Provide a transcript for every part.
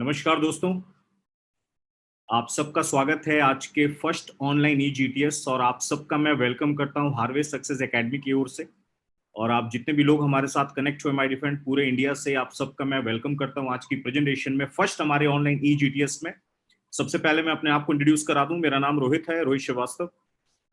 नमस्कार दोस्तों। आप सबका स्वागत है आज के फर्स्ट ऑनलाइन ई जीटीएस और आप सबका मैं वेलकम करता हूं हार्वे सक्सेस एकेडमी की ओर से। और आप जितने भी लोग हमारे साथ कनेक्ट हुए माय डियर पूरे इंडिया से, आप सबका मैं वेलकम करता हूं आज की प्रेजेंटेशन में, फर्स्ट हमारे ऑनलाइन ई जीटीएस में। सबसे पहले मैं अपने आप को इंट्रोड्यूस करा दूं। मेरा नाम रोहित है, रोहित श्रीवास्तव,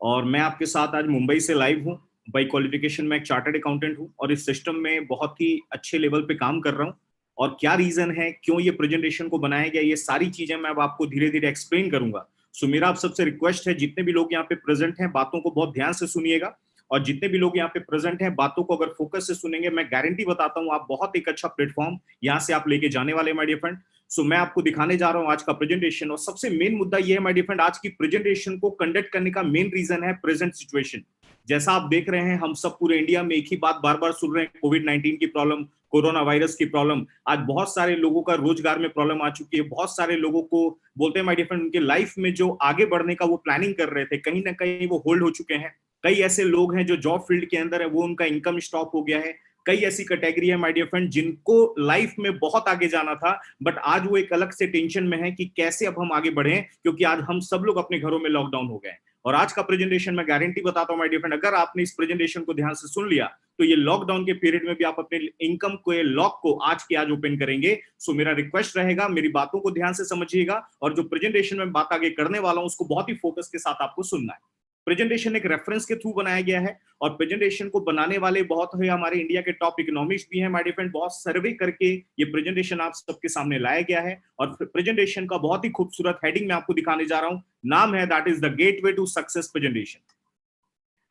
और मैं आपके साथ आज मुंबई से लाइव हूं। बाई क्वालिफिकेशन मैं एक चार्टर्ड अकाउंटेंट हूं और इस सिस्टम में बहुत ही अच्छे लेवल पे काम कर रहा हूं। और क्या रीजन है, क्यों ये प्रेजेंटेशन को बनाया गया, ये सारी चीजें मैं अब आपको धीरे धीरे एक्सप्लेन करूंगा। सो मेरा आप सबसे रिक्वेस्ट है, जितने भी लोग यहाँ पे प्रेजेंट हैं बातों को बहुत ध्यान से सुनिएगा। और जितने भी लोग यहाँ पे प्रेजेंट हैं बातों को अगर फोकस से सुनेंगे, मैं गारंटी बताता हूँ आप बहुत एक अच्छा प्लेटफॉर्म यहाँ से आप लेके जाने वाले माय डियर फ्रेंड। सो मैं आपको दिखाने जा रहा हूँ आज का प्रेजेंटेशन, और सबसे मेन मुद्दा यह है माय डियर फ्रेंड, आज की प्रेजेंटेशन को कंडक्ट करने का मेन रीजन है प्रेजेंट सिचुएशन। जैसा आप देख रहे हैं, हम सब पूरे इंडिया में एक ही बात बार बार सुन रहे हैं, कोविड-19 की प्रॉब्लम, कोरोना वायरस की प्रॉब्लम। आज बहुत सारे लोगों का रोजगार में प्रॉब्लम आ चुकी है। बहुत सारे लोगों को बोलते हैं माय डियर फ्रेंड, उनके लाइफ में जो आगे बढ़ने का वो प्लानिंग कर रहे थे, कहीं ना कहीं वो होल्ड हो चुके हैं। कई ऐसे लोग हैं जो जॉब फील्ड के अंदर है, वो उनका इनकम स्टॉप हो गया है। कई ऐसी कैटेगरी है माय डियर फ्रेंड जिनको लाइफ में बहुत आगे जाना था, बट आज वो एक अलग से टेंशन में है कि कैसे अब हम आगे बढ़ें, क्योंकि आज हम सब लोग अपने घरों में लॉकडाउन हो गए हैं। और आज का प्रेजेंटेशन मैं गारंटी बताता हूं माय डियर फ्रेंड, अगर आपने इस प्रेजेंटेशन को ध्यान से सुन लिया तो ये लॉकडाउन के पीरियड में भी आप अपने इनकम को लॉक को आज के आज ओपन करेंगे। सो मेरा रिक्वेस्ट रहेगा, मेरी बातों को ध्यान से समझिएगा और जो प्रेजेंटेशन में बात आगे करने वाला हूं उसको बहुत ही फोकस के साथ आपको सुनना है। प्रेजेंटेशन एक रेफरेंस के थ्रू बनाया गया है और प्रेजेंटेशन को बनाने वाले बहुत है हमारे इंडिया के टॉप इकोनॉमिस्ट भी हैं माय डियर फ्रेंड। बहुत सर्वे करके ये प्रेजेंटेशन आप सबके सामने लाया गया है और प्रेजेंटेशन का बहुत ही खूबसूरत हेडिंग मैं आपको दिखाने जा रहा हूं। नाम है that is the gateway to success presentation.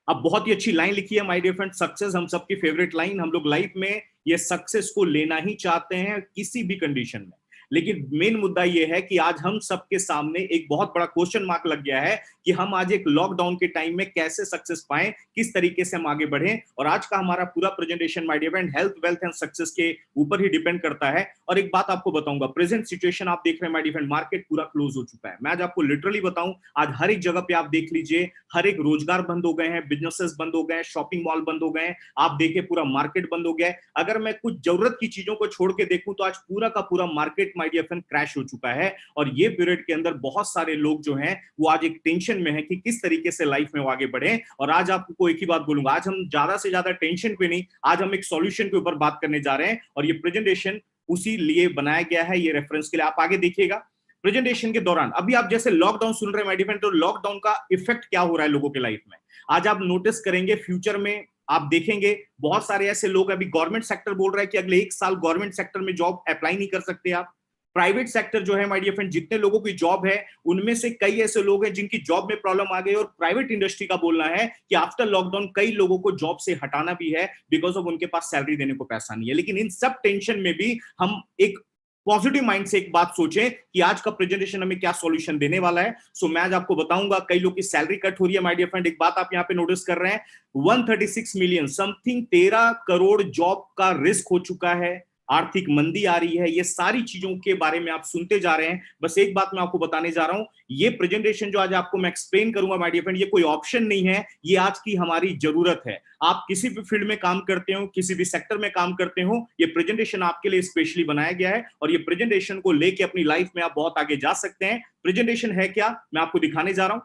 अब बहुत ही अच्छी लाइन लिखी है माय डियर फ्रेंड, सक्सेस हम सबकी फेवरेट लाइन। हम लोग लाइफ में ये सक्सेस को लेना ही चाहते हैं किसी भी कंडीशन में। लेकिन मेन मुद्दा ये है कि आज हम सबके सामने एक बहुत बड़ा क्वेश्चन मार्क लग गया है कि हम आज एक लॉकडाउन के टाइम में कैसे सक्सेस पाएं, किस तरीके से हम आगे बढ़ें। और आज का हमारा पूरा presentation my dear friend health, wealth and success के ऊपर ही डिपेंड करता है। और एक बात आपको बताऊंगा, प्रेजेंट सिचुएशन आप देख रहे हैं माय डियर फ्रेंड, मार्केट पूरा क्लोज हो चुका है। मैं आज आपको लिटरली बताऊं, आज हर एक जगह पे आप देख लीजिए, हर एक रोजगार बंद हो गए हैं, बिजनेसेस बंद हो गए, शॉपिंग मॉल बंद हो गए, आप देखिए पूरा मार्केट बंद हो गया है। अगर मैं कुछ जरूरत की चीजों को छोड़ के देखूं तो आज पूरा का पूरा market my dear friend crash हो चुका है। और ये पीरियड के अंदर बहुत सारे लोग जो हैं वो आज एक टेंशन में है कि किस तरीके से लाइफ में वो आगे बढ़े। और आज आपको एक ही बात बोलूंगा, आज हम ज्यादा से ज्यादा टेंशन पे नहीं, आज हम एक सॉल्यूशन के ऊपर बात करने जा रहे हैं। और ये प्रेजेंटेशन उसी लिए बनाया गया है, ये रेफरेंस के लिए। आप आगे देखिएगा प्रेजेंटेशन के दौरान, अभी आप जैसे लॉकडाउन सुन रहे हैं माय डियर फ्रेंड, तो लॉकडाउन का इफेक्ट क्या हो रहा है लोगों के लाइफ में आज आप नोटिस करेंगे। फ्यूचर में आप देखेंगे बहुत सारे ऐसे लोग, अभी गवर्नमेंट सेक्टर बोल रहा है कि अगले 1 साल गवर्नमेंट सेक्टर में जॉब अप्लाई नहीं कर सकते आप। प्राइवेट सेक्टर जो है माय डियर फ्रेंड, जितने लोगों की जॉब है उनमें से कई ऐसे लोग हैं जिनकी जॉब में प्रॉब्लम आ गई। और प्राइवेट इंडस्ट्री का बोलना है कि आफ्टर लॉकडाउन कई लोगों को जॉब से हटाना भी है, बिकॉज ऑफ उनके पास सैलरी देने को पैसा नहीं है। लेकिन इन सब टेंशन में भी हम एक पॉजिटिव माइंड से एक बात सोचें कि आज का प्रेजेंटेशन हमें क्या सॉल्यूशन देने वाला है। सो मैं आज आपको बताऊंगा, कई लोग की सैलरी कट हो रही है माय डियर फ्रेंड। एक बात आप यहां पे नोटिस कर रहे हैं, 136 मिलियन समथिंग 13 करोड़ जॉब का रिस्क हो चुका है, आर्थिक मंदी आ रही है। ये सारी चीजों के बारे में आप सुनते जा रहे हैं। बस एक बात मैं आपको बताने जा रहा हूं, ये प्रेजेंटेशन जो आज आपको मैं एक्सप्लेन करूंगा माय डियर फ्रेंड, ये कोई ऑप्शन नहीं है, ये आज की हमारी जरूरत है। आप किसी भी फील्ड में काम करते हो, किसी भी सेक्टर में काम करते हो, ये प्रेजेंटेशन आपके लिए स्पेशली बनाया गया है। और ये प्रेजेंटेशन को लेके अपनी लाइफ में आप बहुत आगे जा सकते हैं। प्रेजेंटेशन है क्या, मैं आपको दिखाने जा रहा हूं,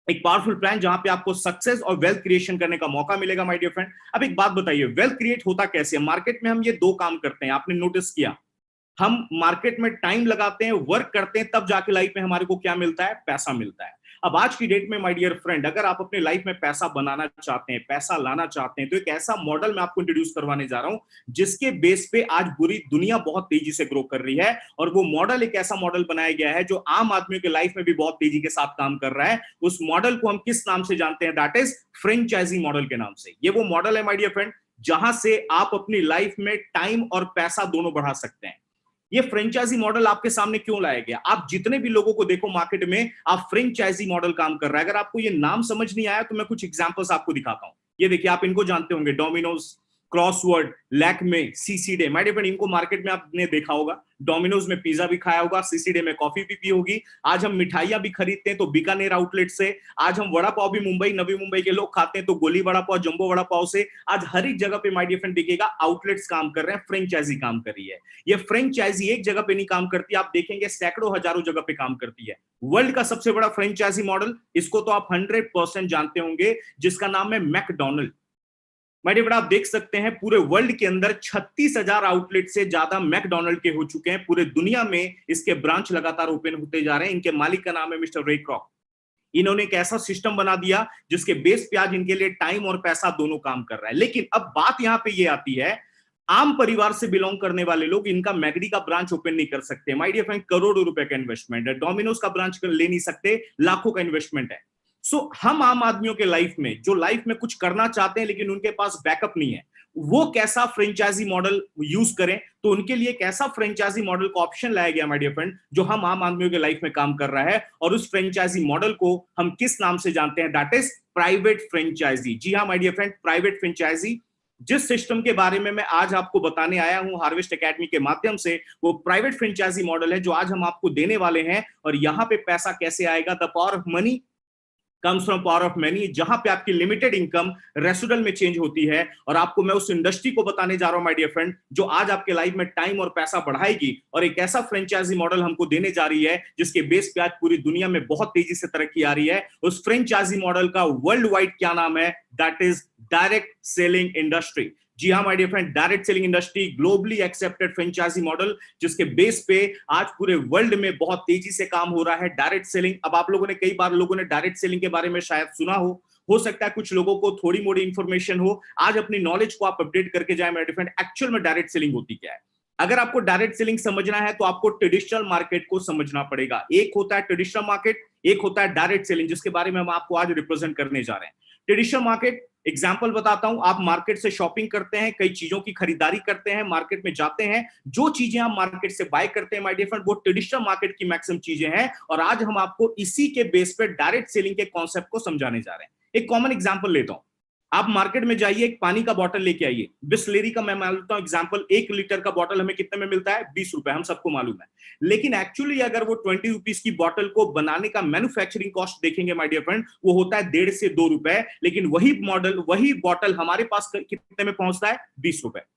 एक पावरफुल प्लान जहां पे आपको सक्सेस और वेल्थ क्रिएशन करने का मौका मिलेगा माय डियर फ्रेंड। अब एक बात बताइए, वेल्थ क्रिएट होता कैसे है? मार्केट में हम ये 2 काम करते हैं, आपने नोटिस किया, हम मार्केट में टाइम लगाते हैं, वर्क करते हैं, तब जाके लाइफ में हमारे को क्या मिलता है? पैसा मिलता है। अब आज की डेट में माय डियर फ्रेंड, अगर आप अपने लाइफ में पैसा बनाना चाहते हैं, पैसा लाना चाहते हैं, तो एक ऐसा मॉडल मैं आपको इंट्रोड्यूस करवाने जा रहा हूं जिसके बेस पे आज पूरी दुनिया बहुत तेजी से ग्रो कर रही है। और वो मॉडल एक ऐसा मॉडल बनाया गया है जो आम आदमियों के लाइफ में भी बहुत तेजी के साथ काम कर रहा है। उस मॉडल को हम किस नाम से जानते हैं? दैट इज फ्रेंचाइजी मॉडल के नाम से। ये वो मॉडल है माय डियर फ्रेंड जहां से आप अपनी लाइफ में टाइम और पैसा दोनों बढ़ा सकते हैं। ये फ्रेंचाइजी मॉडल आपके सामने क्यों लाया गया? आप जितने भी लोगों को देखो मार्केट में, आप फ्रेंचाइजी मॉडल काम कर रहा है। अगर आपको ये नाम समझ नहीं आया तो मैं कुछ एग्जांपल्स आपको दिखाता हूं। ये देखिए, आप इनको जानते होंगे, Domino's, Crossword, Lakme, CCD, my dear friend, इनको मार्केट में आपने देखा होगा। डोमिनोज में पिज्जा भी खाया होगा, सीसीडे में कॉफी भी पी होगी। आज हम मिठाइयां भी खरीदते हैं तो बीकानेर आउटलेट से। आज हम वड़ा पाव भी मुंबई, नवी मुंबई के लोग खाते हैं तो गोली वड़ा पाव, जंबो वड़ा पाव से। आज हर एक जगह पे माय डियर फ्रेंड देखिएगा आउटलेट्स काम कर रहे हैं, फ्रेंचाइजी काम कर रही है। ये फ्रेंचाइजी एक जगह पे नहीं काम करती, आप देखेंगे सैकड़ों हजारों जगह पे काम करती है। वर्ल्ड का सबसे बड़ा फ्रेंचाइजी मॉडल, इसको तो आप 100% जानते होंगे, जिसका नाम है मैकडोनल्ड। माय डियर, आप देख सकते हैं पूरे वर्ल्ड के अंदर 36,000 आउटलेट से ज्यादा मैकडोनल्ड के हो चुके हैं। पूरे दुनिया में इसके ब्रांच लगातार ओपन होते जा रहे हैं। इनके मालिक का नाम है मिस्टर रे क्रॉक। इन्होंने एक ऐसा सिस्टम बना दिया जिसके बेस पे आज इनके लिए टाइम और पैसा दोनों काम कर रहा है। लेकिन अब बात यहां पे ये आती है, आम परिवार से बिलोंग करने वाले लोग इनका मैगडी का ब्रांच ओपन नहीं कर सकते। माय डियर फ्रेंड, करोड़ों रुपए का इन्वेस्टमेंट है। डोमिनोज का ब्रांच ले नहीं सकते, लाखों का इन्वेस्टमेंट है। सो हम आम आदमियों के लाइफ में, जो लाइफ में कुछ करना चाहते हैं लेकिन उनके पास बैकअप नहीं है, वो कैसा फ्रेंचाइजी मॉडल यूज करें, तो उनके लिए कैसा फ्रेंचाइजी मॉडल का ऑप्शन लाया गया माय डियर फ्रेंड, जो हम आम आदमियों के लाइफ में काम कर रहा है। और उस फ्रेंचाइजी मॉडल को हम किस नाम से जानते हैं? That is private franchise. जी हाँ my dear friend, private franchise. जिस सिस्टम के बारे में मैं आज आपको बताने आया हूं हार्वेस्ट एकेडमी के माध्यम से, वो प्राइवेट फ्रेंचाइजी मॉडल है जो आज हम आपको देने वाले हैं। और यहां पे पैसा कैसे आएगा? The power of money comes from power of money, जहां पे आपकी लिमिटेड इनकम रेसिडुअल में चेंज होती है। और आपको मैं उस इंडस्ट्री को बताने जा रहा हूं माय डियर फ्रेंड, जो आज आपके लाइफ में टाइम और पैसा बढ़ाएगी। और एक ऐसा फ्रेंचाइजी मॉडल हमको देने जा रही है जिसके बेस पे आज पूरी दुनिया में बहुत तेजी से तरक्की आ रही है। उस फ्रेंचाइजी मॉडल का वर्ल्ड वाइड क्या नाम है? That is direct selling industry. जी हाँ my dear friend, direct selling industry, globally accepted franchise model, जिसके बेस पे आज पूरे वर्ल्ड में बहुत तेजी से काम हो रहा है। डायरेक्ट सेलिंग, अब आप लोगों ने, कई बार लोगों ने डायरेक्ट सेलिंग के बारे में शायद सुना हो सकता है कुछ लोगों को थोड़ी मोड़ी इंफॉर्मेशन हो। आज अपनी नॉलेज को आप अपडेट करके जाए माय डियर फ्रेंड, एक्चुअल में डायरेक्ट सेलिंग होती क्या है। अगर आपको डायरेक्ट सेलिंग समझना है तो आपको ट्रेडिशनल मार्केट को समझना पड़ेगा। एक होता है ट्रेडिशनल मार्केट, एक होता है डायरेक्ट सेलिंग, जिसके बारे में हम आपको आज रिप्रेजेंट करने जा रहे हैं। ट्रेडिशनल मार्केट, एग्जाम्पल बताता हूं, आप मार्केट से शॉपिंग करते हैं, कई चीजों की खरीदारी करते हैं, मार्केट में जाते हैं, जो चीजें आप मार्केट से बाय करते हैं माय डियर फ्रेंड, वो ट्रेडिशनल मार्केट की मैक्सिमम चीजें हैं। और आज हम आपको इसी के बेस पे डायरेक्ट सेलिंग के कॉन्सेप्ट को समझाने जा रहे हैं। एक कॉमन एग्जाम्पल लेता हूं, आप मार्केट में जाइए, एक पानी का बोतल लेके आइए, बिस्लेरी का, मैं मान लेता हूं एग्जांपल, 1 लीटर का बोतल हमें कितने में मिलता है? 20 रुपए, हम सबको मालूम है। लेकिन एक्चुअली अगर वो 20 रुपीज की बोतल को बनाने का मैन्युफैक्चरिंग कॉस्ट देखेंगे माय डियर फ्रेंड, वो होता है 1.5 से 2 रुपए। लेकिन वही मॉडल, वही बोतल हमारे पास कितने में पहुंचता है? 20 रुपए।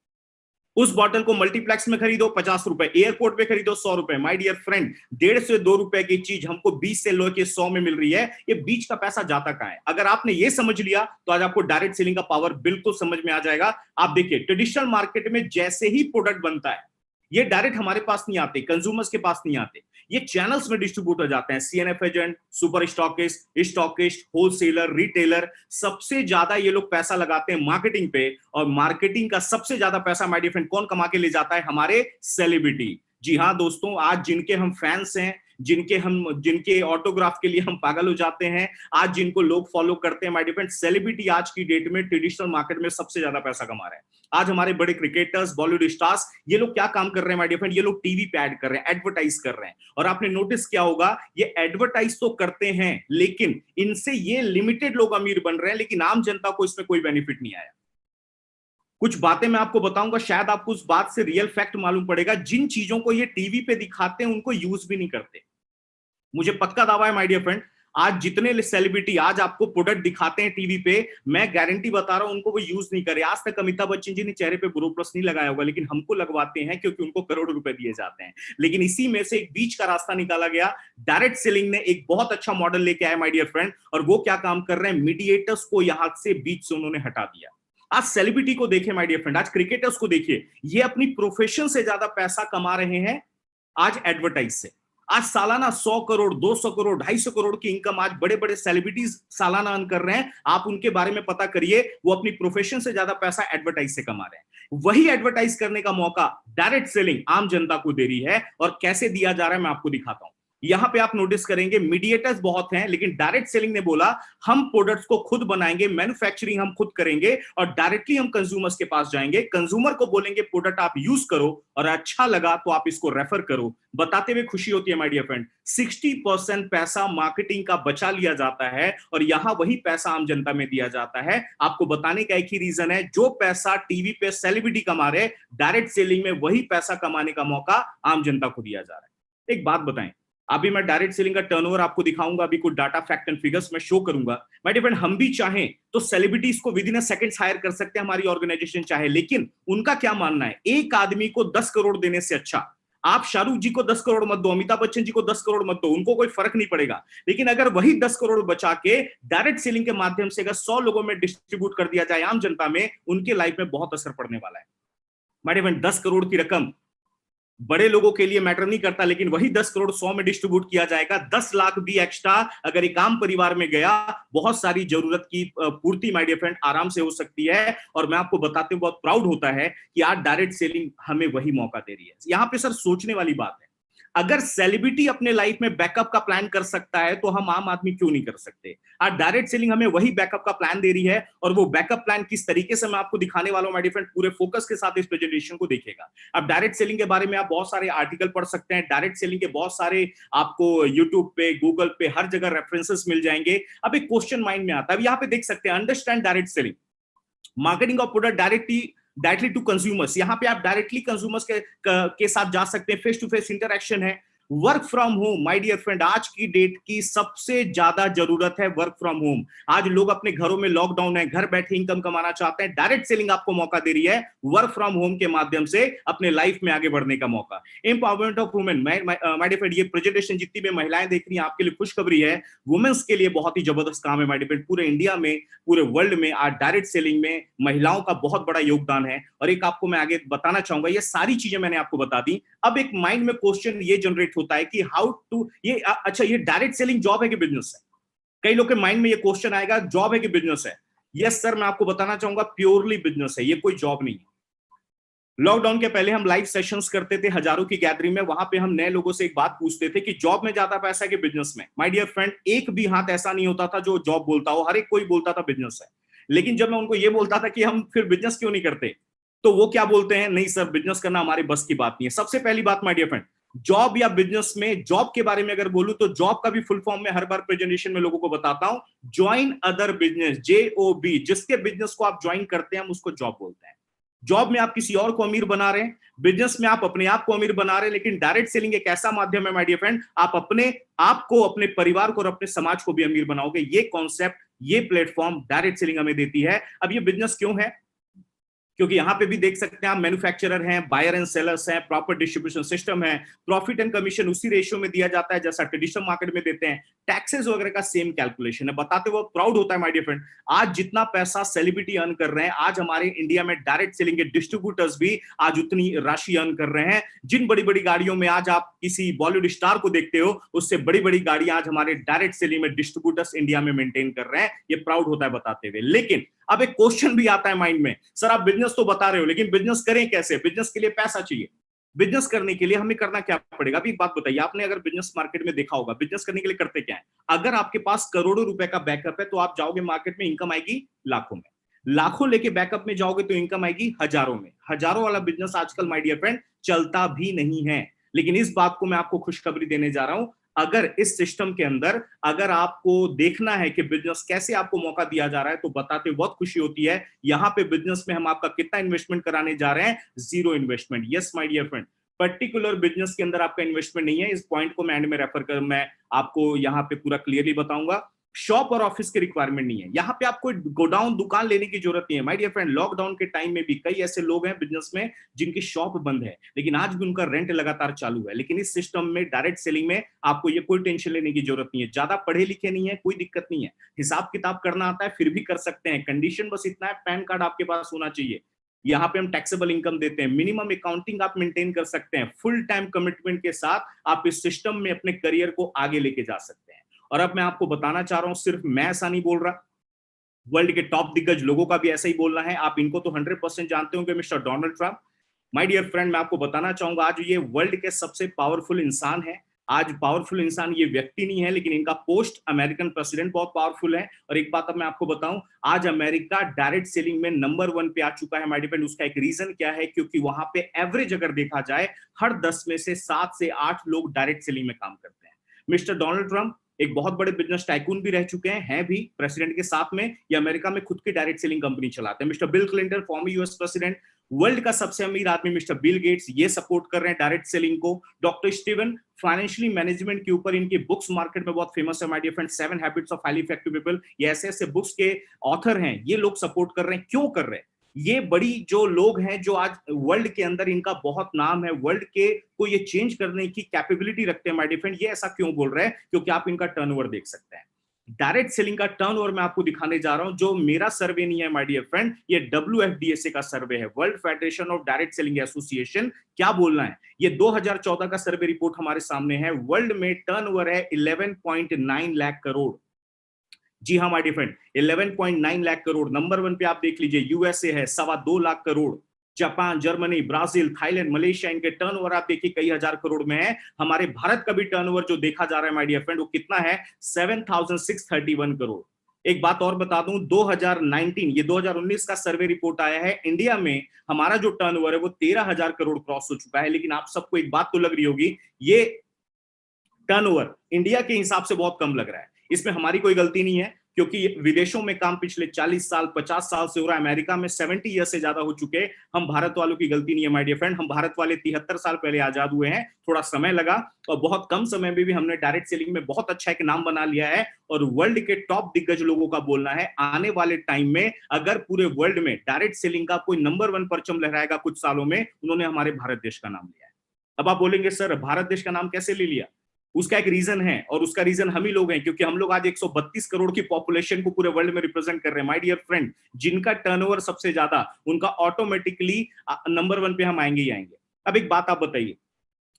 उस बॉटल को मल्टीप्लेक्स में खरीदो 50 रुपए, एयरपोर्ट पे खरीदो 100 रुपए। माय डियर फ्रेंड, 1.5 से 2 रुपए की चीज हमको 20 से लेके 100 में मिल रही है। ये बीच का पैसा जाता कहां है? अगर आपने ये समझ लिया तो आज आपको डायरेक्ट सेलिंग का पावर बिल्कुल समझ में आ जाएगा। आप देखिए, ट्रेडिशनल मार्केट में जैसे ही प्रोडक्ट बनता है, ये डायरेक्ट हमारे पास नहीं आते, कंज्यूमर्स के पास नहीं आते, ये चैनल्स में डिस्ट्रीब्यूट हो जाते हैं। CNF agent, super stockist, wholesaler, retailer, सबसे ज्यादा ये लोग पैसा लगाते हैं मार्केटिंग पे। और मार्केटिंग का सबसे ज्यादा पैसा माय डियर फ्रेंड कौन कमा के ले जाता है? हमारे सेलिब्रिटी। जी हाँ दोस्तों, आज जिनके हम फैंस हैं, जिनके ऑटोग्राफ के लिए हम पागल हो जाते हैं, आज जिनको लोग फॉलो करते हैं माय डियर फ्रेंड, सेलिब्रिटी आज की डेट में ट्रेडिशनल मार्केट में सबसे ज्यादा पैसा कमा रहे हैं। आज हमारे बड़े क्रिकेटर्स, बॉलीवुड स्टार्स, ये लोग क्या काम कर रहे हैं माय डियर फ्रेंड? ये लोग टीवी पे ऐड कर रहे हैं, एडवर्टाइज कर रहे हैं। और आपने नोटिस किया होगा, ये एडवर्टाइज तो करते हैं, लेकिन इनसे ये लिमिटेड लोग अमीर बन रहे हैं, लेकिन आम जनता को इसमें कोई बेनिफिट नहीं आया। कुछ बातें मैं आपको बताऊंगा, शायद आपको उस बात से रियल फैक्ट मालूम पड़ेगा। जिन चीजों को ये टीवी पे दिखाते हैं उनको यूज भी नहीं करते। मुझे पक्का दावा है माय डियर फ्रेंड, आज जितने सेलिब्रिटी आज आपको प्रोडक्ट दिखाते हैं टीवी पे, मैं गारंटी बता रहा हूं उनको वो यूज नहीं करे। आज तक अमिताभ बच्चन जी ने चेहरे पे बोरो प्लस नहीं लगाया होगा, लेकिन हमको लगवाते हैं क्योंकि उनको करोड़ रुपए दिए जाते हैं। लेकिन इसी में से एक बीच का रास्ता निकाला गया। डायरेक्ट सेलिंग ने एक बहुत अच्छा मॉडल लेके आया माय डियर फ्रेंड, और वो क्या काम कर रहे हैं? मीडिएटर्स को यहां से बीच से उन्होंने हटा दिया। आज सेलिब्रिटी को देखिए माय डियर फ्रेंड, आज क्रिकेटर्स को देखिए, ये अपनी प्रोफेशन से ज्यादा पैसा कमा रहे हैं आज एडवर्टाइज से। आज सालाना 100 करोड़, 200 करोड़, 250 करोड़ की इनकम आज बड़े बड़े सेलिब्रिटीज सालाना अर्न कर रहे हैं। आप उनके बारे में पता करिए, वो अपनी प्रोफेशन से ज्यादा पैसा एडवर्टाइज से कमा रहे हैं। वही एडवर्टाइज करने का मौका डायरेक्ट सेलिंग आम जनता को दे रही है। और कैसे दिया जा रहा है मैं आपको दिखाता हूं। यहां पे आप नोटिस करेंगे मीडिएटर्स बहुत हैं, लेकिन डायरेक्ट सेलिंग ने बोला हम प्रोडक्ट्स को खुद बनाएंगे, मैन्युफैक्चरिंग हम खुद करेंगे और डायरेक्टली हम कंज्यूमर्स के पास जाएंगे, कंज्यूमर को बोलेंगे प्रोडक्ट आप यूज करो और अच्छा लगा तो आप इसको रेफर करो। बताते हुए खुशी होती है माय डियर फ्रेंड, 60% पैसा मार्केटिंग का बचा लिया जाता है और यहां वही पैसा आम जनता में दिया जाता है। आपको बताने का एक ही रीजन है, जो पैसा टीवी पे सेलिब्रिटी कमा रहे, डायरेक्ट सेलिंग में वही पैसा कमाने का मौका आम जनता को दिया जा रहा है। एक बात बताएं, अभी मैं डायरेक्ट सेलिंग का टर्नओवर आपको दिखाऊंगा, अभी कुछ डाटा फैक्ट एंड फिगर्स में शो करूंगा। माय डियर फ्रेंड, हम भी चाहें तो सेलिब्रिटीज को within a seconds hire कर सकते हैं, हमारी ऑर्गेनाइजेशन चाहे, लेकिन उनका क्या मानना है, एक आदमी को 10 करोड़ देने से अच्छा आप शाहरुख जी को 10 करोड़ मत दो, अमिताभ बच्चन जी को 10 करोड़ मत दो, उनको कोई फर्क नहीं पड़ेगा। लेकिन अगर वही 10 करोड़ बचा के डायरेक्ट सेलिंग के माध्यम से अगर 100 लोगों में डिस्ट्रीब्यूट कर दिया जाए आम जनता में, उनके लाइफ में बहुत असर पड़ने वाला है। माय डियर फ्रेंड, 10 करोड़ की रकम बड़े लोगों के लिए मैटर नहीं करता, लेकिन वही 10 करोड़ 100 में डिस्ट्रीब्यूट किया जाएगा, 10 लाख भी एक्स्ट्रा अगर एक आम परिवार में गया, बहुत सारी जरूरत की पूर्ति माय डियर फ्रेंड आराम से हो सकती है। और मैं आपको बताते हुए बहुत प्राउड होता है कि आज डायरेक्ट सेलिंग हमें वही मौका दे रही है। यहां पे सर सोचने वाली बात है, अगर सेलिब्रिटी अपने लाइफ में बैकअप का प्लान कर सकता है तो हम आम आदमी क्यों नहीं कर सकते। आज डायरेक्ट सेलिंग हमें वही बैकअप का प्लान दे रही है, और वो बैकअप प्लान किस तरीके से मैं आपको दिखाने वाला हूं माय डियर फ्रेंड, पूरे फोकस के साथ इस प्रेजेंटेशन को देखिएगा। अब डायरेक्ट सेलिंग के बारे में आप बहुत सारे आर्टिकल पढ़ सकते हैं, डायरेक्ट सेलिंग के बहुत सारे आपको यूट्यूब पे, गूगल पे, हर जगह रेफरेंसेस मिल जाएंगे। अब एक क्वेश्चन माइंड में आता है, यहाँ पे देख सकते हैं, understand direct selling, marketing of product directly to consumers. यहां पे आप डायरेक्टली कंज्यूमर्स के साथ जा सकते हैं, फेस टू फेस इंटरेक्शन है। Work from home my dear friend, आज की डेट की सबसे ज्यादा जरूरत है वर्क फ्रॉम होम। आज लोग अपने घरों में, लॉकडाउन है, घर बैठे इनकम कमाना चाहते हैं, डायरेक्ट सेलिंग आपको मौका दे रही है वर्क फ्रॉम होम के माध्यम से अपने लाइफ में आगे बढ़ने का मौका। Empowerment of women, my dear friend, ये प्रेजेंटेशन जितनी भी महिलाएं देख रही हैं आपके लिए खुशखबरी है, वुमेन्स के लिए बहुत ही जबरदस्त काम है माय डियर फ्रेंड। पूरे इंडिया में, पूरे वर्ल्ड में आज डायरेक्ट सेलिंग में महिलाओं का बहुत बड़ा योगदान है। और एक आपको मैं आगे बताना चाहूंगा, ये सारी चीजें मैंने आपको बता दी। अब एक माइंड में क्वेश्चन ये जनरेट होता है कि हाउ टू, ये अच्छा, ये डायरेक्ट सेलिंग जॉब है कि बिजनेस है। कई लोग के माइंड में ये क्वेश्चन आएगा, जॉब है कि बिजनेस है। यस सर, मैं आपको बताना चाहूंगा प्योरली बिजनेस है, ये कोई जॉब नहीं है। लॉकडाउन के पहले हम लाइव सेशंस करते थे हजारों की गैदरिंग में, वहां पे हम नए लोगों से एक बात पूछते थे कि जॉब में ज्यादा पैसा है कि बिजनेस में। माय डियर फ्रेंड, एक भी हाथ ऐसा नहीं होता था जो जॉब बोलता हो, हर एक कोई बोलता था बिजनेस है। लेकिन जब मैं उनको ये बोलता था कि हम फिर बिजनेस क्यों नहीं करते, तो वो क्या बोलते हैं, नहीं सर बिजनेस करना हमारे बस की बात नहीं है। सबसे पहली बात माय डियर फ्रेंड, जॉब या बिजनेस में, जॉब के बारे में अगर बोलूं तो जॉब का भी फुल फॉर्म में हर बार प्रेजेंटेशन में लोगों को बताता हूं, ज्वाइन अदर बिजनेस, JOB। जिसके बिजनेस को आप ज्वाइन करते हैं हम उसको जॉब बोलते हैं। जॉब में आप किसी और को अमीर बना रहे हैं, बिजनेस में आप अपने आप को अमीर बना रहे हैं। लेकिन डायरेक्ट सेलिंग एक ऐसा माध्यम है माय डियर फ्रेंड, आप अपने आप को, अपने परिवार को और अपने समाज को भी अमीर बनाओगे। ये कॉन्सेप्ट, ये प्लेटफॉर्म डायरेक्ट सेलिंग हमें देती है। अब ये बिजनेस क्यों है, क्योंकि यहां पे भी देख सकते हैं आप, मैन्युफैक्चरर हैं, बायर एंड सेलर्स हैं, प्रॉपर डिस्ट्रीब्यूशन सिस्टम है, प्रॉफिट एंड कमीशन उसी रेशियो में दिया जाता है जैसा ट्रेडिशनल मार्केट में देते हैं, टैक्सेस वगैरह का सेम कैलकुलेशन है। बताते हुए प्राउड होता है माय डियर फ्रेंड, आज जितना पैसा सेलिब्रिटी अर्न कर रहे हैं, आज हमारे इंडिया में डायरेक्ट सेलिंग के डिस्ट्रीब्यूटर्स भी आज उतनी राशि अर्न कर रहे हैं। जिन बड़ी बड़ी गाड़ियों में आज आप किसी बॉलीवुड स्टार को देखते हो, उससे बड़ी बड़ी गाड़ियां आज हमारे डायरेक्ट सेलिंग में डिस्ट्रीब्यूटर्स इंडिया में मेंटेन कर रहे हैं। ये प्राउड होता है बताते हुए। लेकिन अब एक क्वेश्चन भी आता है माइंड में, सर आप बिजनेस तो बता रहे हो, लेकिन बिजनेस करें कैसे, बिजनेस के लिए पैसा चाहिए, बिजनेस करने के लिए हमें करना क्या पड़ेगा। अभी एक बात बताइए, आपने अगर बिजनेस मार्केट में देखा होगा, बिजनेस करने के लिए करते क्या है, अगर आपके पास करोड़ों रुपए का बैकअप है तो आप जाओगे मार्केट में, इनकम आएगी लाखों में, लाखों लेके बैकअप में जाओगे तो इनकम आएगी हजारों में। हजारों वाला बिजनेस आजकल माय डियर फ्रेंड चलता भी नहीं है। लेकिन इस बात को मैं आपको खुशखबरी देने जा रहा हूं, अगर इस सिस्टम के अंदर अगर आपको देखना है कि बिजनेस कैसे आपको मौका दिया जा रहा है, तो बताते बहुत खुशी होती है, यहां पे बिजनेस में हम आपका कितना इन्वेस्टमेंट कराने जा रहे हैं, 0 investment. Yes my dear friend, particular business के अंदर आपका इन्वेस्टमेंट नहीं है। इस पॉइंट को मैं एंड में रेफर कर, मैं आपको यहां पे पूरा क्लियरली बताऊंगा। शॉप और ऑफिस की रिक्वायरमेंट नहीं है, यहां पे आपको गोडाउन, दुकान लेने की जरूरत नहीं है माय डियर फ्रेंड। लॉकडाउन के टाइम में भी कई ऐसे लोग हैं बिजनेस में जिनकी शॉप बंद है, लेकिन आज भी उनका रेंट लगातार चालू है। लेकिन इस सिस्टम में, डायरेक्ट सेलिंग में, आपको ये कोई टेंशन लेने की जरूरत नहीं है। ज्यादा पढ़े लिखे नहीं है, कोई दिक्कत नहीं है, हिसाब किताब करना आता है फिर भी कर सकते हैं। कंडीशन बस इतना है, पैन कार्ड आपके पास होना चाहिए। यहाँ पे हम टैक्सेबल इनकम देते हैं, मिनिमम अकाउंटिंग आप मेंटेन कर सकते हैं, फुल टाइम कमिटमेंट के साथ आप इस सिस्टम में अपने करियर को आगे लेके जा सकते हैं। और अब मैं आपको बताना चाह रहा हूं, सिर्फ मैं ऐसा नहीं बोल रहा, वर्ल्ड के टॉप दिग्गज लोगों का भी ऐसा ही बोलना है। आप इनको तो 100% जानते होंगे, mister Donald Trump. My dear friend, मैं आपको बताना चाहूंगा, आज ये वर्ल्ड के सबसे पावरफुल इंसान है। आज पावरफुल इंसान ये व्यक्ति नहीं है, लेकिन इनका पोस्ट अमेरिकन प्रेसिडेंट बहुत पावरफुल है। और एक बात अब मैं आपको बताऊं, आज अमेरिका डायरेक्ट सेलिंग में नंबर 1 पे आ चुका है माय डियर फ्रेंड। उसका एक रीजन क्या है, क्योंकि वहां पे एवरेज अगर देखा जाए, हर 10 में से 7 से 8 लोग डायरेक्ट सेलिंग में काम करते हैं। मिस्टर डोनाल्ड ट्रंप एक बहुत बड़े बिजनेस टाइकून भी रह चुके हैं भी प्रेसिडेंट के साथ में, ये अमेरिका में खुद की डायरेक्ट सेलिंग कंपनी चलाते हैं। Mister Bill Clinton, former US president, world का सबसे अमीर आदमी मिस्टर बिल गेट्स, ये सपोर्ट कर रहे हैं डायरेक्ट सेलिंग को। डॉक्टर स्टीवन फाइनेंशियली मैनेजमेंट के ऊपर इनकी बुक्स मार्केट में बहुत फेमस है my dear friend, 7 habits of highly effective people, ये ऐसे ऐसे बुक्स के ऑथर हैं, ये लोग सपोर्ट कर रहे हैं। क्यों कर रहे हैं? ये बड़ी जो लोग हैं जो आज वर्ल्ड के अंदर इनका बहुत नाम है, वर्ल्ड के को ये चेंज करने की कैपेबिलिटी रखते हैं माय डियर फ्रेंड, ये ऐसा क्यों बोल रहे हैं? क्योंकि आप इनका टर्नओवर देख सकते हैं। डायरेक्ट सेलिंग का टर्नओवर मैं आपको दिखाने जा रहा हूं, जो मेरा सर्वे नहीं है माय डियर फ्रेंड, ये WFDSA का सर्वे है, world federation of direct selling association. क्या बोलना है? ये 2014 का सर्वे रिपोर्ट हमारे सामने है। वर्ल्ड में टर्नओवर है 11.9 लाख करोड़। जी हाँ my dear friend, 11.9 lakh crore. Number 1 पे आप देख लीजिए यूएसए है 2.25 lakh crore. Japan, Germany, Brazil, Thailand, Malaysia, इनके टर्नओवर आप देखिए कई हजार करोड़ में है। हमारे भारत का भी टर्नओवर जो देखा जा रहा है माय डियर फ्रेंड, वो कितना है? 7,631 करोड़। एक बात और बता दूं, 2019 ये 2019 का सर्वे रिपोर्ट आया है, इंडिया में हमारा जो टर्नओवर है वो 13,000 करोड़ क्रॉस हो चुका है। लेकिन आप सबको एक बात तो लग रही होगी, ये टर्नओवर इंडिया के हिसाब से बहुत कम लग रहा है। इसमें हमारी कोई गलती नहीं है, क्योंकि विदेशों में काम पिछले 40 साल 50 साल से हो रहा है, अमेरिका में 70 ईयर से ज्यादा हो चुके। हम भारत वालों की गलती नहीं है माय डियर फ्रेंड, हम भारत वाले 73 साल पहले आजाद हुए हैं, थोड़ा समय लगा और बहुत कम समय में भी हमने डायरेक्ट सेलिंग में बहुत अच्छा एक नाम बना लिया है। और वर्ल्ड के टॉप दिग्गज लोगों का बोलना है, आने वाले टाइम में अगर पूरे वर्ल्ड में डायरेक्ट सेलिंग का कोई नंबर 1 परचम लहराएगा कुछ सालों में, उन्होंने हमारे भारत देश का नाम लिया है। अब आप बोलेंगे सर भारत देश का नाम कैसे ले लिया? उसका एक रीजन है, और उसका रीजन हम ही लोग हैं, क्योंकि हम लोग आज 132 करोड़ की पॉपुलेशन को पूरे वर्ल्ड में रिप्रेजेंट कर रहे हैं माय डियर फ्रेंड। जिनका टर्नओवर सबसे ज्यादा, उनका ऑटोमेटिकली नंबर 1 पे हम आएंगे ही आएंगे। अब एक बात आप बताइए,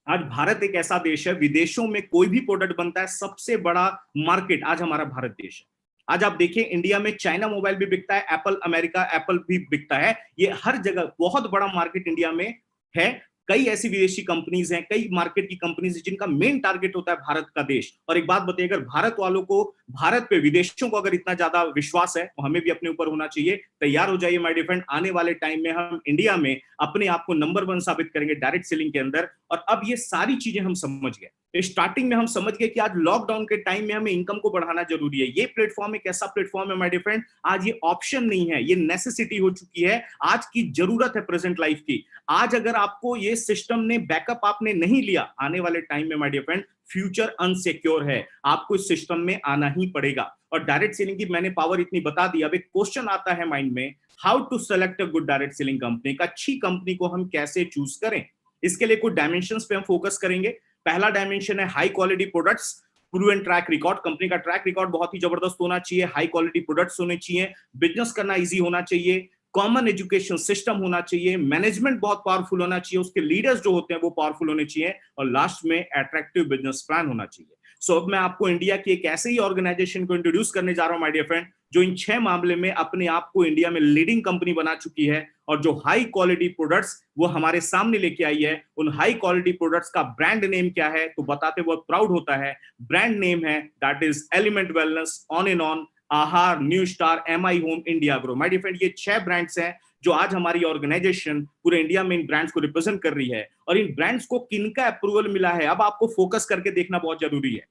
आज भारत एक ऐसा देश है, विदेशों में कोई भी प्रोडक्ट बनता है, सबसे बड़ा मार्केट आज हमारा भारत देश है। आज आप देखिए इंडिया में चाइना मोबाइल भी बिकता है, एप्पल अमेरिका एप्पल भी बिकता है, ये हर जगह बहुत बड़ा मार्केट इंडिया में है। कई ऐसी विदेशी कंपनीज हैं, कई मार्केट की कंपनीज हैं जिनका मेन टारगेट होता है भारत का देश। और एक बात बताइए, अगर भारत वालों को, भारत पे विदेशियों को अगर इतना ज्यादा विश्वास है, तो हमें भी अपने ऊपर होना चाहिए। तैयार हो जाइए माय डियर फ्रेंड, आने वाले टाइम में हम इंडिया में अपने आप को नंबर 1 साबित करेंगे डायरेक्ट सेलिंग के अंदर। और अब ये सारी चीजें हम समझ गए, स्टार्टिंग में हम समझ गए कि आज लॉकडाउन के टाइम में हमें इनकम को बढ़ाना जरूरी है। ये प्लेटफॉर्म एक ऐसा प्लेटफॉर्म है माय डियर फ्रेंड, आज ये ऑप्शन नहीं है, ये नेसेसिटी हो चुकी है, आज की जरूरत है प्रेजेंट लाइफ की। आज अगर आपको ये सिस्टम ने बैकअप आपने नहीं लिया, आने वाले टाइम में my dear friend future unsecure है, आपको इस सिस्टम में आना ही पड़ेगा। और डायरेक्ट सेलिंग की मैंने पावर इतनी बता दी। अब एक क्वेश्चन आता है माइंड में, how to select a good direct selling company, का अच्छी कंपनी को हम कैसे चूज करें? इसके लिए कुछ डायमेंशंस पे हम फोकस करेंगे। पहला डायमेंशन है high quality products, proven track record. Company का ट्रैक रिकॉर्ड बहुत ही जबरदस्त होना चाहिए, हाई क्वालिटी प्रोडक्ट्स होने चाहिए, बिजनेस करना इजी होना चाहिए, कॉमन एजुकेशन सिस्टम होना चाहिए, मैनेजमेंट बहुत पावरफुल होना चाहिए, उसके लीडर्स जो होते हैं वो पावरफुल होने चाहिए, और लास्ट में अट्रैक्टिव बिजनेस प्लान होना चाहिए। सो अब मैं आपको इंडिया की एक ऐसे ही ऑर्गेनाइजेशन को इंट्रोड्यूस करने जा रहा हूं माय डियर फ्रेंड, जो इन 6 मामले में अपने आप को इंडिया में लीडिंग कंपनी बना चुकी है, और जो हाई क्वालिटी प्रोडक्ट्स वो हमारे सामने लेके आई है। उन हाई क्वालिटी प्रोडक्ट्स का ब्रांड नेम क्या है, तो बताते बहुत प्राउड होता है। ब्रांड नेम है that is element wellness, on and on, Aahaar, new star, MI home, India grow. My dear friend, ये 6 ब्रांड्स हैं जो आज हमारी ऑर्गेनाइजेशन पूरे इंडिया में इन ब्रांड्स को रिप्रेजेंट कर रही है। और इन ब्रांड्स को किनका अप्रूवल मिला है, अब आपको फोकस करके देखना बहुत जरूरी है।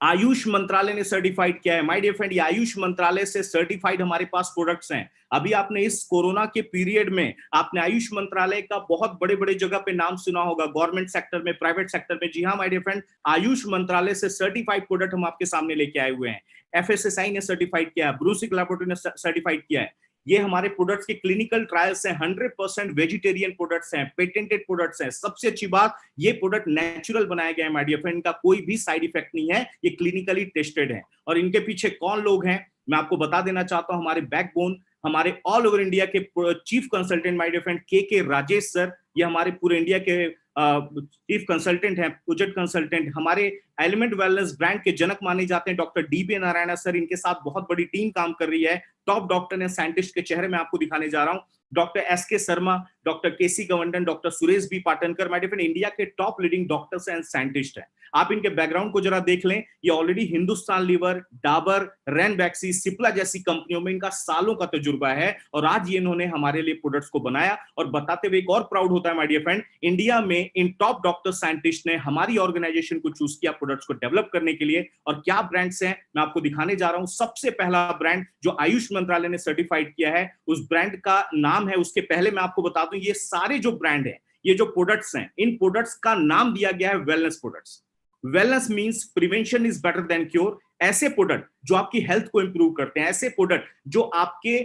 आयुष मंत्रालय ने सर्टिफाइड किया है माय डियर फ्रेंड, ये आयुष मंत्रालय से सर्टिफाइड हमारे पास प्रोडक्ट्स हैं। अभी आपने इस कोरोना के पीरियड में आपने आयुष मंत्रालय का बहुत बड़े बड़े जगह पे नाम सुना होगा, गवर्नमेंट सेक्टर में, प्राइवेट सेक्टर में। जी हाँ माय डियर फ्रेंड, आयुष मंत्रालय से सर्टिफाइड प्रोडक्ट हम आपके सामने लेके आए हुए हैं। FSSAI ने सर्टिफाइड किया है, ब्रूसिक लैबोरेटरी ने सर्टिफाइड किया है। ये हमारे प्रोडक्ट्स के क्लिनिकल ट्रायल्स हैं, 100% वेजिटेरियन प्रोडक्ट्स हैं, पेटेंटेड प्रोडक्ट्स हैं। सबसे अच्छी बात, ये प्रोडक्ट नेचुरल बनाया गया है माय डियर फ्रेंड, इनका कोई भी साइड इफेक्ट नहीं है, ये क्लिनिकली टेस्टेड है। और इनके पीछे कौन लोग हैं मैं आपको बता देना चाहता हूं। हमारे बैकबोन, हमारे ऑल ओवर इंडिया के chief consultant my dear friend K Rajesh sir, ये हमारे पूरे इंडिया के चीफ कंसल्टेंट हैं, प्रोजेक्ट कंसल्टेंट। हमारे एलिमेंट वेलनेस ब्रांड के जनक माने जाते हैं डॉक्टर DB नारायण सर, इनके साथ बहुत बड़ी टीम काम कर रही है। टॉप डॉक्टर ने, साइंटिस्ट के चेहरे में आपको दिखाने जा रहा हूं, doctor SK Sharma, doctor KC Gawandan, doctor Suresh B Patankar, my dear friend, India के top leading doctors and scientist हैं। आप इनके बैकग्राउंड को जरा देख लें, ये ऑलरेडी हिंदुस्तान लीवर, डाबर, रैनबैक्सी, सिप्ला जैसी कंपनियों में इनका सालों का तजुर्बा है, और आज ये इन्होंने हमारे लिए प्रोडक्ट्स को बनाया। और बताते हुए एक और प्राउड होता है माय डियर फ्रेंड, इंडिया में इन टॉप डॉक्टर साइंटिस्ट ने हमारी ऑर्गेनाइजेशन को चूज किया प्रोडक्ट्स को डेवलप करने के लिए। और क्या ब्रांड्स हैं मैं आपको दिखाने जा रहा हूं। सबसे पहला ब्रांड जो आयुष मंत्रालय ने सर्टिफाइड किया है, उस ब्रांड का नाम है, उसके पहले मैं आपको बता दूं, ये सारे जो ब्रांड हैं, ये जो प्रोडक्ट्स हैं, इन प्रोडक्ट्स का नाम दिया गया है wellness products. Wellness means prevention is better than cure. ऐसे प्रोडक्ट जो आपकी हेल्थ को इंप्रूव करते हैं, ऐसे प्रोडक्ट जो आपके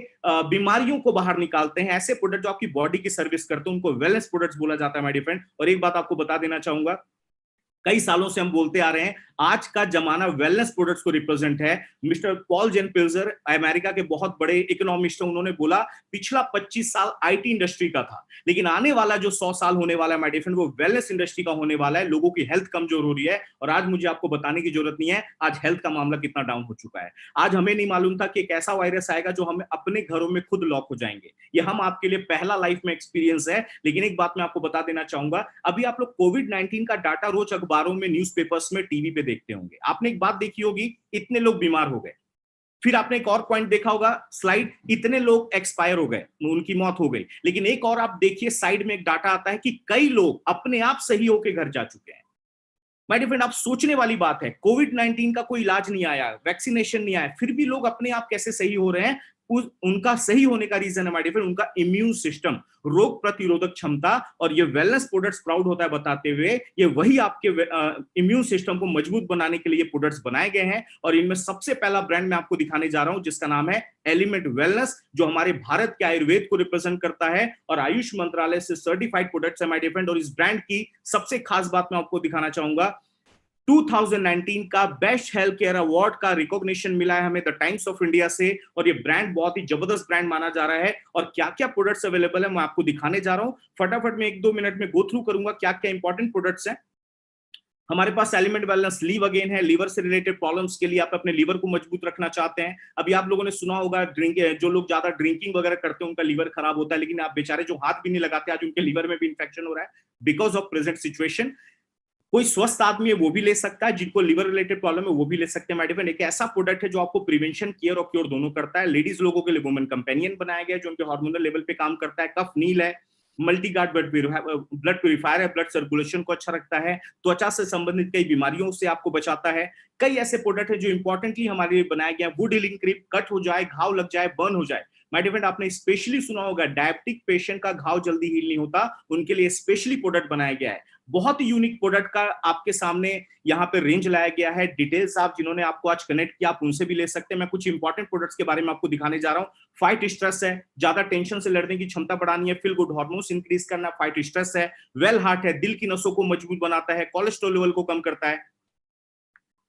बीमारियों को बाहर निकालते हैं, ऐसे प्रोडक्ट जो आपकी बॉडी की सर्विस करते हैं, उनको वेलनेस प्रोडक्ट्स बोला जाता है माय डियर फ्रेंड। और एक बात आपको बता देना चाहूंगा, कई सालों से हम बोलते आ रहे हैं, आज का जमाना वेलनेस प्रोडक्ट्स को रिप्रेजेंट है। मिस्टर पॉल जेन पिल्जर अमेरिका के बहुत बड़े इकोनॉमिस्ट हैं, उन्होंने बोला पिछला 25 साल आईटी इंडस्ट्री का था, लेकिन आने वाला जो 100 साल होने वाला है माय डियर फ्रेंड, वो वेलनेस इंडस्ट्री का होने वाला है। लोगों की हेल्थ कमजोर हो रही है, और आज मुझे आपको बताने की जरूरत नहीं है आज हेल्थ का मामला कितना डाउन हो चुका है। आज हमें नहीं मालूम था कि एक ऐसा वायरस आएगा जो हमें अपने घरों में खुद लॉक हो जाएंगे। ये हम आपके लिए पहला लाइफ में एक्सपीरियंस है। लेकिन एक बात मैं आपको बता देना चाहूंगा, अभी आप लोग कोविड-19 का डाटा रोज अखबारों में, न्यूज़पेपर्स में, टीवी पे देखते होंगे। आपने एक बात देखी होगी, इतने लोग बीमार हो गए। फिर आपने एक और पॉइंट देखा होगा, स्लाइड, इतने लोग एक्सपायर हो गए, उनकी मौत हो गई। लेकिन एक और आप देखिए, साइड में एक डाटा आता है कि कई लोग अपने आप सही होकर घर जा चुके हैं। माय डियर फ्रेंड, आप सोचने वाली बात है, कोविड-19 का कोई इलाज नहीं आया, वैक्सीनेशन नहीं आया, फिर भी लोग अपने आप कैसे सही हो रहे हैं। उनका सही होने का रीजन है माय डियर फ्रेंड, उनका इम्यून सिस्टम, रोग प्रतिरोधक क्षमता। और ये वेलनेस प्रोडक्ट्स प्राउड होता है बताते हुए, ये वही आपके इम्यून सिस्टम को मजबूत बनाने के लिए प्रोडक्ट्स बनाए गए हैं। और इनमें सबसे पहला ब्रांड मैं आपको दिखाने जा रहा हूं, जिसका नाम है एलिमेंट वेलनेस, जो हमारे भारत के आयुर्वेद को रिप्रेजेंट करता है और आयुष मंत्रालय से सर्टिफाइड प्रोडक्ट्स है माय डियर फ्रेंड। और इस ब्रांड की सबसे खास बात मैं आपको दिखाना चाहूंगा, 2019 का बेस्ट हेल्थ केयर अवार्ड का रिकॉग्निशन मिला है हमें द टाइम्स ऑफ इंडिया से। और ये ब्रांड बहुत ही जबरदस्त ब्रांड माना जा रहा है। और क्या क्या प्रोडक्ट्स अवेलेबल है मैं आपको दिखाने जा रहा हूं। फटाफट में 1-2 मिनट में गो थ्रू करूंगा क्या क्या इंपॉर्टेंट प्रोडक्ट्स हैं हमारे पास। एलिमेंट वेलनेस लीव अगेन है, लीवर से रिलेटेड प्रॉब्लम्स के लिए, आप अपने लीवर को मजबूत रखना चाहते हैं। अभी आप लोगों ने सुना होगा, जो लोग ज्यादा ड्रिंकिंग वगैरह करते हैं उनका लीवर खराब होता है, लेकिन आप बेचारे जो हाथ भी नहीं लगाते, आज उनके लीवर में भी इंफेक्शन हो रहा है बिकॉज ऑफ प्रेजेंट सिचुएशन। कोई स्वस्थ आदमी है वो भी ले सकता है, जिनको लिवर रिलेटेड प्रॉब्लम है वो भी ले सकते हैं माय डियर फ्रेंड। एक ऐसा प्रोडक्ट है जो आपको प्रिवेंशन, केयर और क्योर दोनों करता है। लेडीज लोगों के लिए वुमेन कंपेनियन बनाया गया है जो उनके हार्मोनल लेवल पे काम करता है। कफ नील है, मल्टी गार्ड ब्लड प्यूरिफायर है, ब्लड सर्कुलेशन को अच्छा रखता है, त्वचा से संबंधित कई बीमारियों से आपको बचाता है। कई ऐसे प्रोडक्ट है जो इंपॉर्टेंटली हमारे लिए बनाया गया है। वुड हीलिंग क्रीम, कट हो जाए, घाव लग जाए, बर्न हो जाए, माय डियर फ्रेंड, आपने स्पेशली सुना होगा डायबिटिक पेशेंट का घाव जल्दी हील नहीं होता, उनके लिए स्पेशली प्रोडक्ट बनाया गया है। बहुत ही यूनिक प्रोडक्ट का आपके सामने यहाँ पे रेंज लाया गया है। डिटेल्स आप जिन्होंने आपको आज कनेक्ट किया आप उनसे भी ले सकते हैं। मैं कुछ इंपॉर्टेंट प्रोडक्ट्स के बारे में आपको दिखाने जा रहा हूँ। फाइट स्ट्रेस है, ज्यादा टेंशन से लड़ने की क्षमता बढ़ानी है, फील गुड हार्मोन्स इंक्रीज करना, फाइट स्ट्रेस है। वेल हार्ट है, दिल की नसों को मजबूत बनाता है, कोलेस्ट्रॉल लेवल को कम करता है।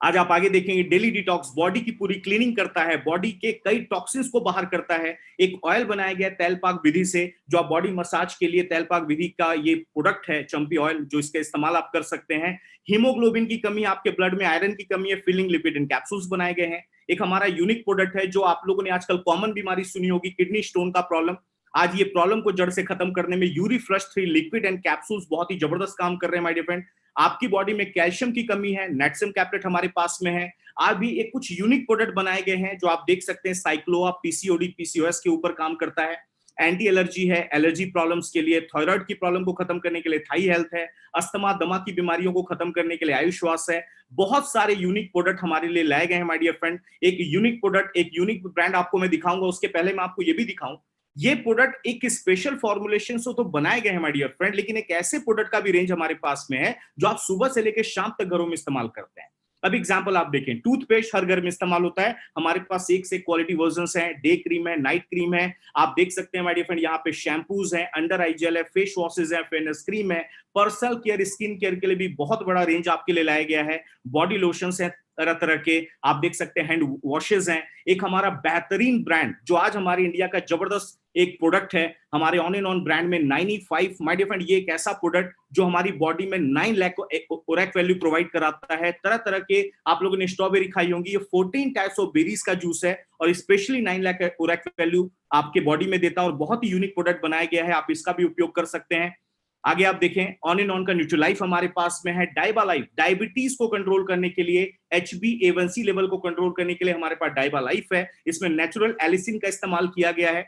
आज आप आगे देखेंगे डेली डिटॉक्स, बॉडी की पूरी क्लीनिंग करता है, बॉडी के कई टॉक्सिन्स को बाहर करता है। एक ऑयल बनाया गया तैलपाक विधि से, जो आप बॉडी मसाज के लिए तैलपाक विधि का ये प्रोडक्ट है चंपी ऑयल, जो इसका इस्तेमाल आप कर सकते हैं। हीमोग्लोबिन की कमी, आपके ब्लड में आयरन की कमी है, फिलिंग लिपिड इन कैप्सूल्स बनाए गए हैं। एक हमारा यूनिक प्रोडक्ट है जो आप लोगों ने आजकल कॉमन बीमारी सुनी होगी, किडनी स्टोन का प्रॉब्लम। आज ये प्रॉब्लम को जड़ से खत्म करने में Yuri flush 3 liquid and capsules बहुत ही जबरदस्त काम कर रहे हैं माय डियर फ्रेंड। आपकी बॉडी में कैल्शियम की कमी है, नेटसम कैप्लेट हमारे पास में है। आज भी एक कुछ यूनिक प्रोडक्ट बनाए गए हैं जो आप देख सकते हैं। साइक्लोआ पीसीओडी पीसीओएस के ऊपर काम करता है। एंटी एलर्जी है, एलर्जी प्रॉब्लम्स के लिए, थायराइड की प्रॉब्लम को खत्म करने के लिए थाई हेल्थ है, अस्थमा दमा की बीमारियों को खत्म करने के लिए आयुश्वास है। बहुत सारे यूनिक प्रोडक्ट हमारे लिए लाए गए हैं माय डियर फ्रेंड। एक यूनिक प्रोडक्ट, एक यूनिक ब्रांड आपको मैं दिखाऊंगा, उसके पहले मैं आपको ये भी दिखाऊं, ये प्रोडक्ट एक स्पेशल फॉर्मुलेशन से तो बनाए गए हैं माय डियर फ्रेंड, लेकिन एक ऐसे प्रोडक्ट का भी रेंज हमारे पास में है जो आप सुबह से लेकर शाम तक घरों में इस्तेमाल करते हैं। अब एग्जांपल आप देखें, टूथपेस्ट हर घर में इस्तेमाल होता है, हमारे पास एक से क्वालिटी वर्जन्स हैं, डे क्रीम है, नाइट क्रीम है। आप देख सकते हैं माय डियर फ्रेंड, यहाँ पे शैम्पूज हैं, अंडर आई जेल है, फेस वॉशेज है, फेयरनेस क्रीम है। पर्सनल केयर, स्किन केयर के लिए भी बहुत बड़ा रेंज आपके लिए लाया गया है। बॉडी लोशंस है, तरह तरह के आप देख सकते हैं हैंड वॉशेज हैं। एक हमारा बेहतरीन ब्रांड जो आज हमारे इंडिया का जबरदस्त एक प्रोडक्ट है, हमारे ऑन एंड ऑन ब्रांड में 9E5 माय डियर फ्रेंड, ये एक ऐसा प्रोडक्ट जो हमारी बॉडी में 9 लाख ओरेक वैल्यू प्रोवाइड कराता है। तरह तरह के आप लोगों ने स्ट्रॉबेरी खाई होंगी, ये 14 टाइप्स ऑफ बेरीज का जूस है और स्पेशली 9 लाख ओरेक वैल्यू आपके बॉडी में देता है और बहुत ही यूनिक प्रोडक्ट बनाया गया है, आप इसका भी उपयोग कर सकते हैं। आगे आप देखें ऑन एंड ऑन का न्यूट्रीलाइफ हमारे पास में है, डाइबा लाइफ डायबिटीज को कंट्रोल करने के लिए, HbA1c लेवल को कंट्रोल करने के लिए हमारे पास डाइबा लाइफ है, इसमें नेचुरल एलिसिन का इस्तेमाल किया गया है।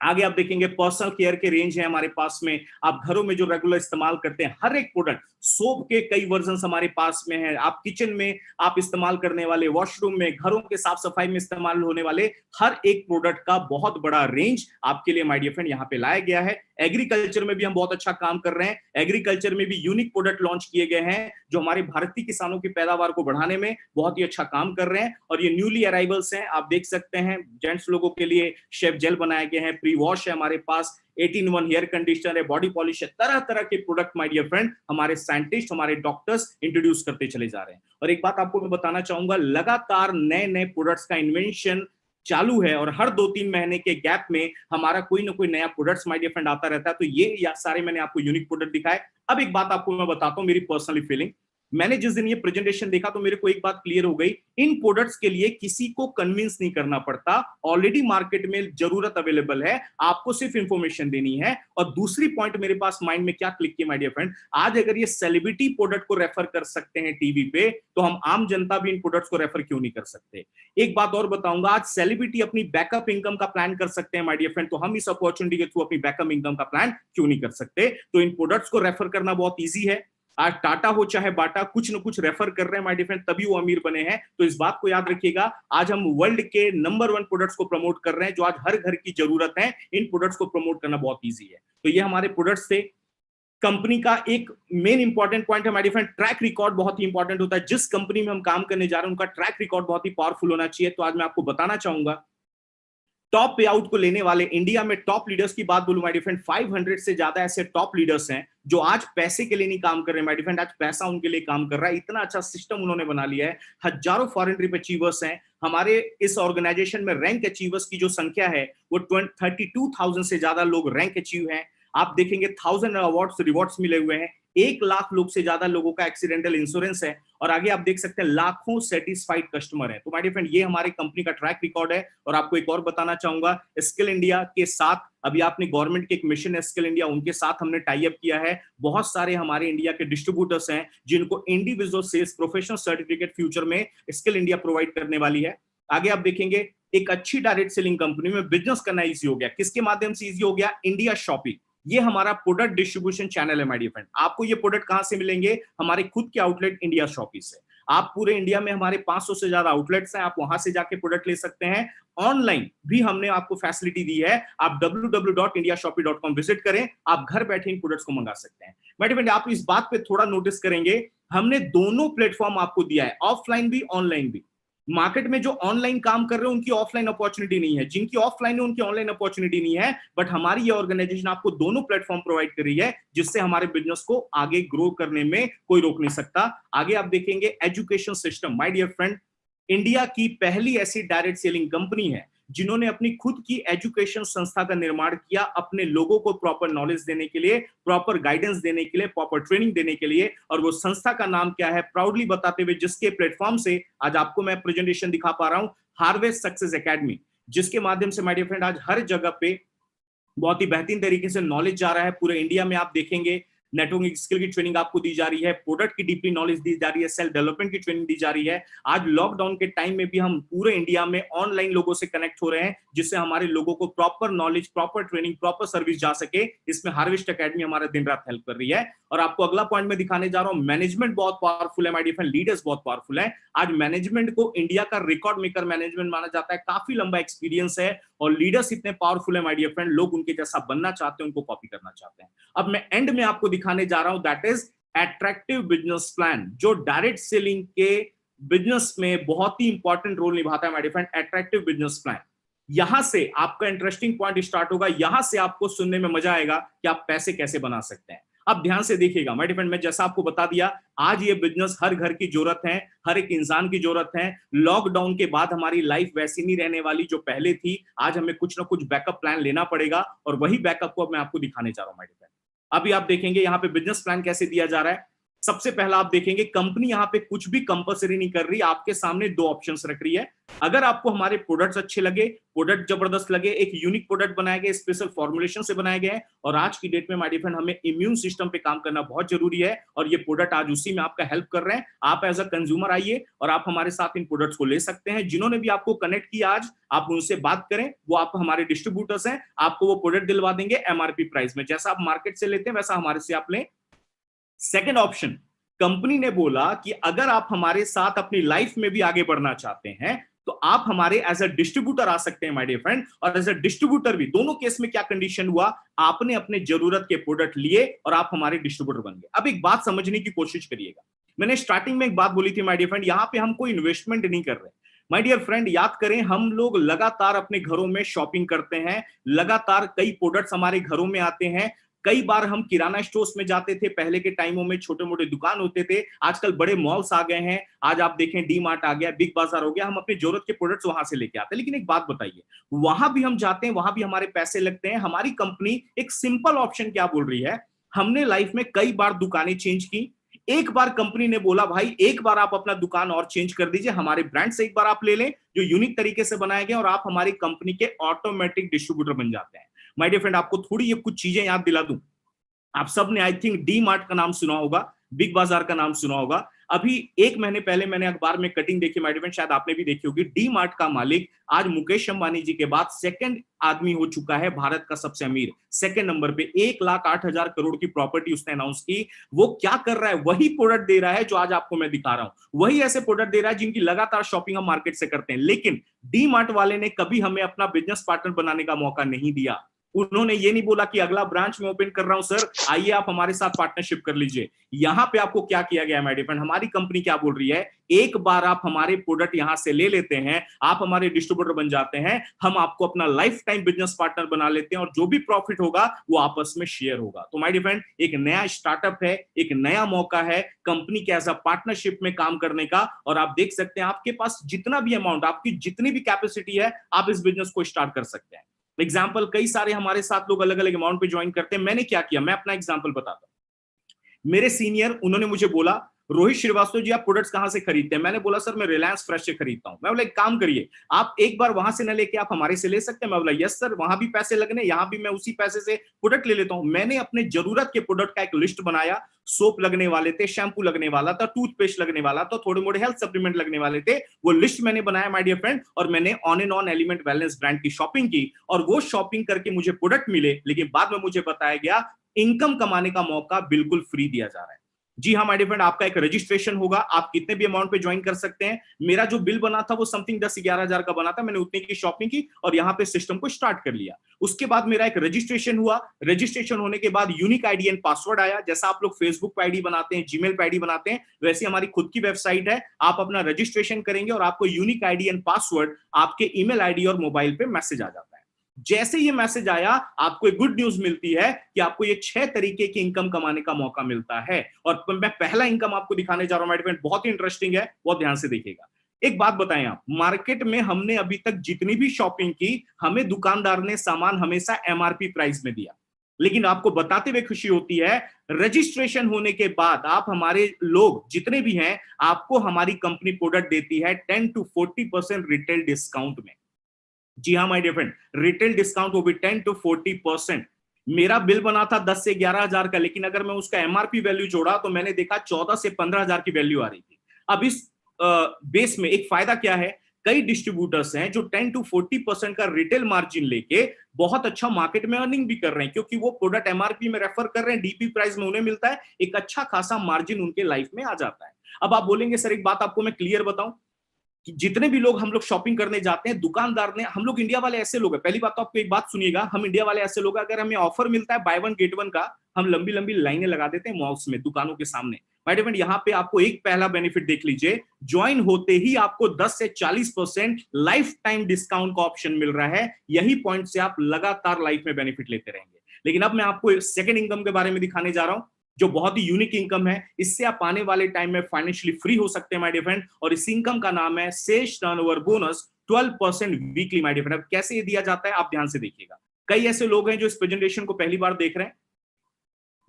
आगे आप देखेंगे पर्सनल केयर के रेंज है हमारे पास में, आप घरों में जो रेगुलर इस्तेमाल करते हैं हर एक प्रोडक्ट, सोप के कई वर्जन हमारे पास में है, आप किचन में आप इस्तेमाल करने वाले, वॉशरूम में, घरों के साफ सफाई में इस्तेमाल होने वाले हर एक प्रोडक्ट का बहुत बड़ा रेंज आपके लिए माय डियर फ्रेंड यहाँ पे लाया गया है। एग्रीकल्चर में भी हम बहुत अच्छा काम कर रहे हैं, एग्रीकल्चर में भी यूनिक प्रोडक्ट लॉन्च किए गए हैं जो हमारे भारतीय किसानों की पैदावार को बढ़ाने में बहुत ही अच्छा काम कर रहे हैं। और ये न्यूली अराइवल्स हैं, आप देख सकते हैं जेंट्स लोगों के लिए शेफ जेल बनाए गए हैं, प्री वॉश है हमारे पास, 18-in-1 हेयर कंडीशनर है, बॉडी पॉलिश है, तरह तरह के प्रोडक्ट माय डियर फ्रेंड हमारे साइंटिस्ट हमारे डॉक्टर्स इंट्रोड्यूस करते चले जा रहे हैं। और एक बात आपको मैं बताना चाहूंगा, लगातार नए नए प्रोडक्ट्स का इन्वेंशन चालू है और हर 2-3 महीने के गैप में हमारा कोई ना कोई नया प्रोडक्ट्स माय डियर फ्रेंड आता रहता है। तो ये या सारे मैंने आपको यूनिक प्रोडक्ट दिखाए। अब एक बात आपको मैं बताता हूं, मेरी पर्सनली फीलिंग, मैंने जिस दिन ये प्रेजेंटेशन देखा तो मेरे को एक बात क्लियर हो गई, इन प्रोडक्ट्स के लिए किसी को कन्विंस नहीं करना पड़ता, ऑलरेडी मार्केट में जरूरत अवेलेबल है, आपको सिर्फ इंफॉर्मेशन देनी है। और दूसरी पॉइंट मेरे पास माइंड में क्या क्लिक किया माय डियर फ्रेंड, आज अगर ये सेलिब्रिटी प्रोडक्ट को रेफर कर सकते हैं टीवी पे, तो हम आम जनता भी इन प्रोडक्ट्स को रेफर क्यों नहीं कर सकते। एक बात और बताऊंगा, आज सेलिब्रिटी अपनी बैकअप इनकम का प्लान कर सकते हैं माय डियर फ्रेंड, तो हम इस अपॉर्चुनिटी के थ्रू अपनी बैकअप इनकम का प्लान क्यों नहीं कर सकते। तो इन प्रोडक्ट्स को रेफर करना बहुत ईजी है, आज टाटा हो चाहे बाटा, कुछ न कुछ रेफर कर रहे हैं माय डियर फ्रेंड, तभी वो अमीर बने हैं। तो इस बात को याद रखिएगा, आज हम वर्ल्ड के नंबर 1 प्रोडक्ट्स को प्रमोट कर रहे हैं जो आज हर घर की जरूरत है, इन प्रोडक्ट्स को प्रमोट करना बहुत इजी है। तो ये हमारे प्रोडक्ट्स थे। कंपनी का एक मेन इंपॉर्टेंट पॉइंट है my dear friend, track record बहुत ही इंपॉर्टेंट होता है। जिस कंपनी में हम काम करने जा रहे हैं उनका ट्रैक रिकॉर्ड बहुत ही पावरफुल होना चाहिए। तो आज मैं आपको बताना चाहूंगा, टॉप पे आउट को लेने वाले इंडिया में टॉप लीडर्स की बात बोलूं माय डियर फ्रेंड, 500 से ज्यादा ऐसे टॉप लीडर्स हैं जो आज पैसे के लिए नहीं काम कर रहे हैं माय डियर फ्रेंड, आज पैसा उनके लिए काम कर रहा है। इतना अच्छा सिस्टम उन्होंने बना लिया है, हजारों फॉरेन ट्रिप अचीवर्स हैं हमारे इस ऑर्गेनाइजेशन में। रैंक अचीवर्स की जो संख्या है वो 32,000 से ज्यादा लोग रैंक अचीव हैं। आप देखेंगे 1000 अवार्ड्स रिवॉर्ड्स मिले हुए हैं, 1 लाख लोग से ज्यादा लोगों का एक्सीडेंटल इंश्योरेंस है और आगे आप देख सकते हैं लाखों सेटिस्फाइड कस्टमर है। तो माय डियर फ्रेंड ये हमारे कंपनी का ट्रैक रिकॉर्ड है। और आपको एक और बताना चाहूंगा, स्किल इंडिया के साथ अभी आपने गवर्नमेंट के एक मिशन है स्किल इंडिया, उनके साथ हमने टाई अप किया है। बहुत सारे हमारे इंडिया के डिस्ट्रीब्यूटर्स हैं जिनको individual cells professional certificate future में स्किल इंडिया प्रोवाइड करने वाली है। आगे आप देखेंगे एक अच्छी डायरेक्ट सेलिंग कंपनी में बिजनेस करना ईजी हो गया। किसके माध्यम से ईजी हो गया, इंडिया शॉपिंग, ये हमारा प्रोडक्ट डिस्ट्रीब्यूशन चैनल है माय डियर फ्रेंड। आपको ये प्रोडक्ट कहां से मिलेंगे, हमारे खुद के आउटलेट इंडिया शॉपिंग से। आप पूरे इंडिया में हमारे 500 से ज्यादा आउटलेट्स हैं, आप वहां से जाके प्रोडक्ट ले सकते हैं। ऑनलाइन भी हमने आपको फैसिलिटी दी है, आप www.indiashopping.com विजिट करें, आप घर बैठे इन प्रोडक्ट्स को मंगा सकते हैं। माय डियर फ्रेंड आप इस बात पे थोड़ा नोटिस करेंगे, हमने दोनों प्लेटफॉर्म आपको दिया है, ऑफलाइन भी ऑनलाइन भी। मार्केट में जो ऑनलाइन काम कर रहे हैं उनकी ऑफलाइन अपॉर्चुनिटी नहीं है, जिनकी ऑफलाइन है उनकी ऑनलाइन अपॉर्चुनिटी नहीं है, बट हमारी ये ऑर्गेनाइजेशन आपको दोनों प्लेटफॉर्म प्रोवाइड कर रही है जिससे हमारे बिजनेस को आगे ग्रो करने में कोई रोक नहीं सकता। आगे आप देखेंगे education system, my dear friend India की पहली ऐसी डायरेक्ट सेलिंग कंपनी है जिन्होंने अपनी खुद की एजुकेशन संस्था का निर्माण किया, अपने लोगों को प्रॉपर नॉलेज देने के लिए, प्रॉपर गाइडेंस देने के लिए, प्रॉपर ट्रेनिंग देने के लिए। और वो संस्था का नाम क्या है, प्राउडली बताते हुए जिसके प्लेटफॉर्म से आज आपको मैं प्रेजेंटेशन दिखा पा रहा हूं, हार्वेस्ट सक्सेस एकेडमी, जिसके माध्यम से माय डियर फ्रेंड आज हर जगह पे बहुत ही बेहतरीन तरीके से नॉलेज जा रहा है। पूरे इंडिया में आप देखेंगे नेटवर्किंग स्किल की ट्रेनिंग आपको दी जा रही है, प्रोडक्ट की डीपली नॉलेज दी जा रही है, सेल्फ डेवलपमेंट की ट्रेनिंग दी जा रही है। आज लॉकडाउन के टाइम में भी हम पूरे इंडिया में ऑनलाइन लोगों से कनेक्ट हो रहे हैं जिससे हमारे लोगों को proper knowledge, proper training, proper service जा सके। इसमें हार्वेस्ट एकेडमी हमारा दिन रात हेल्प कर रही है। और आपको अगला पॉइंट में दिखाने जा रहा हूं, मैनेजमेंट बहुत पावरफुल है माय डियर फ्रेंड, लीडर्स बहुत पावरफुल है। आज मैनेजमेंट को इंडिया का रिकॉर्ड मेकर मैनेजमेंट माना जाता है, काफी लंबा एक्सपीरियंस है और लीडर्स इतने पावरफुल है माय डियर फ्रेंड, लोग उनके जैसा बनना चाहते हैं, उनको कॉपी करना चाहते हैं। अब मैं एंड में आपको दिखाने जा रहा हूं, that is attractive business plan, जो डायरेक्ट सेलिंग के बिजनेस में बहुत ही इंपॉर्टेंट रोल निभाता है my dear friend, attractive business plan. यहां से आपका इंटरेस्टिंग पॉइंट स्टार्ट होगा, यहां से आपको सुनने में मजा आएगा कि आप पैसे कैसे बना सकते हैं। अब ध्यान से देखिएगा माय डियर फ्रेंड, मैं जैसा आपको बता दिया, आज ये बिजनेस हर घर की जरूरत है, हर एक इंसान की जरूरत है। लॉकडाउन के बाद हमारी लाइफ वैसी नहीं रहने वाली जो पहले थी। आज हमें कुछ ना कुछ बैकअप प्लान लेना पड़ेगा और वही बैकअप को मैं आपको दिखाने जा रहा हूं माय डियर फ्रेंड। अभी आप देखेंगे यहाँ पे बिजनेस प्लान कैसे दिया जा रहा है। सबसे पहला आप देखेंगे कंपनी यहां पे कुछ भी कंपलसरी नहीं कर रही, आपके सामने दो ऑप्शंस रख रही है। अगर आपको हमारे प्रोडक्ट्स अच्छे लगे, प्रोडक्ट जबरदस्त लगे, एक यूनिक प्रोडक्ट बनाए गए, स्पेशल फॉर्मुलेशन से बनाए गए हैं, और आज की डेट में माय डियर फ्रेंड हमें इम्यून सिस्टम पे काम करना बहुत जरूरी है, और ये प्रोडक्ट आज उसी में आपका हेल्प कर रहे हैं। आप एज अ कंज्यूमर आइए और आप हमारे साथ इन प्रोडक्ट्स को ले सकते हैं। जिन्होंने भी आपको कनेक्ट किया आज, आप उनसे बात करें, वो आप हमारे डिस्ट्रीब्यूटर्स हैं, आपको वो प्रोडक्ट दिलवा देंगे एमआरपी प्राइस में। जैसा आप मार्केट से लेते हैं वैसा हमारे से आप लें। सेकेंड ऑप्शन, कंपनी ने बोला कि अगर आप हमारे साथ अपनी लाइफ में भी आगे बढ़ना चाहते हैं तो आप हमारे एज अ डिस्ट्रीब्यूटर आ सकते हैं माय डियर फ्रेंड। और एज अ डिस्ट्रीब्यूटर भी, दोनों केस में क्या कंडीशन हुआ, आपने अपने जरूरत के प्रोडक्ट लिए और आप हमारे डिस्ट्रीब्यूटर बन गए। अब एक बात समझने की कोशिश करिएगा, मैंने स्टार्टिंग में एक बात बोली थी माय डियर फ्रेंड, यहां पे हम कोई इन्वेस्टमेंट नहीं कर रहे। माय डियर फ्रेंड याद करें, हम लोग लगातार अपने घरों में शॉपिंग करते हैं, लगातार कई प्रोडक्ट्स हमारे घरों में आते हैं। कई बार हम किराना स्टोर्स में जाते थे, पहले के टाइमों में छोटे मोटे दुकान होते थे, आजकल बड़े मॉल्स आ गए हैं। आज आप देखें डी मार्ट आ गया, बिग बाजार हो गया, हम अपनी जरूरत के प्रोडक्ट्स वहां से लेके आते हैं। लेकिन एक बात बताइए, वहां भी हम जाते हैं, वहां भी हमारे पैसे लगते हैं। हमारी कंपनी एक सिंपल ऑप्शन क्या बोल रही है, हमने लाइफ में कई बार दुकानें चेंज की। एक बार कंपनी ने बोला भाई एक बार आप अपना दुकान और चेंज कर दीजिए, हमारे ब्रांड से एक बार आप ले लें जो यूनिक तरीके से बनाए गए, और आप हमारी कंपनी के ऑटोमेटिक डिस्ट्रीब्यूटर बन जाते हैं। माय डियर फ्रेंड आपको थोड़ी ये कुछ चीजें याद दिला दूं, आप सब ने आई थिंक डी मार्ट का नाम सुना होगा, बिग बाजार का नाम सुना होगा। अभी एक महीने पहले मैंने अखबार में कटिंग देखी माय डियर फ्रेंड, शायद आपने भी देखी होगी। डी मार्ट का मालिक आज मुकेश अंबानी जी के बाद सेकंड आदमी हो चुका है, भारत का सबसे अमीर, सेकंड नंबर पे। 1,08,000 करोड़ की प्रॉपर्टी उसने अनाउंस की। वो क्या कर रहा है, वही प्रोडक्ट दे रहा है जो आज आपको मैं दिखा रहा हूं, वही ऐसे प्रोडक्ट दे रहा है जिनकी लगातार शॉपिंग हम मार्केट से करते हैं। लेकिन डी मार्ट वाले ने कभी हमें अपना बिजनेस पार्टनर बनाने का मौका नहीं दिया। उन्होंने ये नहीं बोला कि अगला ब्रांच में ओपन कर रहा हूं सर, आइए आप हमारे साथ पार्टनरशिप कर लीजिए। यहां पे आपको क्या किया गया है माय डियर फ्रेंड, हमारी कंपनी क्या बोल रही है, एक बार आप हमारे प्रोडक्ट यहां से ले लेते हैं, आप हमारे डिस्ट्रीब्यूटर बन जाते हैं, हम आपको अपना लाइफ टाइम बिजनेस पार्टनर बना लेते हैं, और जो भी प्रॉफिट होगा वो आपस में शेयर होगा। तो माय डियर फ्रेंड एक नया स्टार्टअप है, एक नया मौका है कंपनी के एज अ पार्टनरशिप में काम करने का। और आप देख सकते हैं आपके पास जितना भी अमाउंट, आपकी जितनी भी कैपेसिटी है, आप इस बिजनेस को स्टार्ट कर सकते हैं। एग्जाम्पल, कई सारे हमारे साथ लोग अलग अलग अमाउंट पे ज्वाइन करते हैं। मैंने क्या किया, मैं अपना एग्जाम्पल बताता हूं। मेरे सीनियर, उन्होंने मुझे बोला रोहित श्रीवास्तव जी आप प्रोडक्ट्स कहां से खरीदते हैं। मैंने बोला सर मैं रिलायंस फ्रेश से खरीदता हूं। मैं बोला एक काम करिए, आप एक बार वहां से न लेके आप हमारे से ले सकते हैं। मैं बोला यस सर, वहां भी पैसे लगने, यहां भी मैं उसी पैसे से प्रोडक्ट ले लेता हूं। मैंने अपने जरूरत के प्रोडक्ट का एक लिस्ट बनाया, सोप लगने वाले थे, शैम्पू लगने वाला था, टूथपेस्ट लगने वाला था, थोड़े मोड़े हेल्थ सप्लीमेंट लगने वाले थे। वो लिस्ट मैंने बनाया माय डियर फ्रेंड, और मैंने on and on element wellness brand की शॉपिंग की, और वो शॉपिंग करके मुझे प्रोडक्ट मिले। लेकिन बाद में मुझे बताया गया इनकम कमाने का मौका बिल्कुल फ्री दिया जा रहा है। जी हाँ माय डियर फ्रेंड, आपका एक रजिस्ट्रेशन होगा, आप कितने भी अमाउंट पे ज्वाइन कर सकते हैं। मेरा जो बिल बना था वो समथिंग 10-11 हजार का बना था, मैंने उतने की शॉपिंग की और यहाँ पे सिस्टम को स्टार्ट कर लिया। उसके बाद मेरा एक रजिस्ट्रेशन हुआ, रजिस्ट्रेशन होने के बाद यूनिक आईडी एंड पासवर्ड आया। जैसा आप लोग फेसबुक पे आईडी बनाते हैं, जीमेल पे आईडी बनाते हैं, वैसे हमारी खुद की वेबसाइट है। आप अपना रजिस्ट्रेशन करेंगे और आपको यूनिक आईडी एंड पासवर्ड आपके ईमेल आईडी और मोबाइल पे मैसेज आ जाता है। जैसे ये मैसेज आया, आपको एक गुड न्यूज मिलती है कि आपको ये 6 तरीके की इनकम कमाने का मौका मिलता है। और मैं पहला इनकम आपको दिखाने जा रहा हूं माय डियर, बहुत ही इंटरेस्टिंग है, बहुत ध्यान से देखिएगा। एक बात बताएं, आप मार्केट में हमने अभी तक जितनी भी शॉपिंग की, हमें दुकानदार ने सामान हमेशा एमआरपी प्राइस में दिया। लेकिन आपको बताते हुए खुशी होती है, रजिस्ट्रेशन होने के बाद आप हमारे लोग जितने भी हैं, आपको हमारी कंपनी प्रोडक्ट देती है 10 to 40% रिटेल डिस्काउंट में। जी हाँ my dear friend, retail discount वो भी 10 to 40%। मेरा बिल बना था 10 से 11 हजार का, लेकिन अगर मैं उसका एमआरपी वैल्यू जोड़ा तो मैंने देखा 14 से 15 हजार की वैल्यू आ रही थी। अब इस बेस में एक फायदा क्या है, कई डिस्ट्रीब्यूटर्स हैं जो 10 to 40% का रिटेल मार्जिन लेके बहुत अच्छा मार्केट में अर्निंग भी कर रहे हैं, क्योंकि वो प्रोडक्ट एमआरपी में रेफर कर रहे हैं, डीपी प्राइस में उन्हें मिलता है, एक अच्छा खासा मार्जिन उनके लाइफ में आ जाता है। अब आप बोलेंगे सर एक बात आपको मैं क्लियर बताऊं, कि जितने भी लोग हम लोग शॉपिंग करने जाते हैं, दुकानदार ने, हम लोग इंडिया वाले ऐसे लोग हैं, पहली बात तो आपको एक बात सुनिएगा, हम इंडिया वाले ऐसे लोग हैं, अगर हमें ऑफर मिलता है बाय वन गेट वन का, हम लंबी लंबी लाइनें लगा देते हैं मॉल्स में, दुकानों के सामने। माय डियर फ्रेंड, यहाँ पे आपको एक पहला बेनिफिट देख लीजिए, ज्वाइन होते ही आपको 10 से 40% लाइफ टाइम डिस्काउंट का ऑप्शन मिल रहा है। यही पॉइंट से आप लगातार लाइफ में बेनिफिट लेते रहेंगे। लेकिन अब मैं आपको सेकंड इनकम के बारे में दिखाने जा रहा हूं। जो बहुत ही यूनिक इनकम है। इससे आप आने वाले टाइम में फाइनेंशियली फ्री हो सकते हैं माय डियर फ्रेंड। और इस इनकम का नाम है sales turnover bonus 12% weekly my dear friend. कैसे ये दिया जाता है आप ध्यान से देखिएगा। कई ऐसे लोग हैं जो इस प्रेजेंटेशन को पहली बार देख रहे हैं।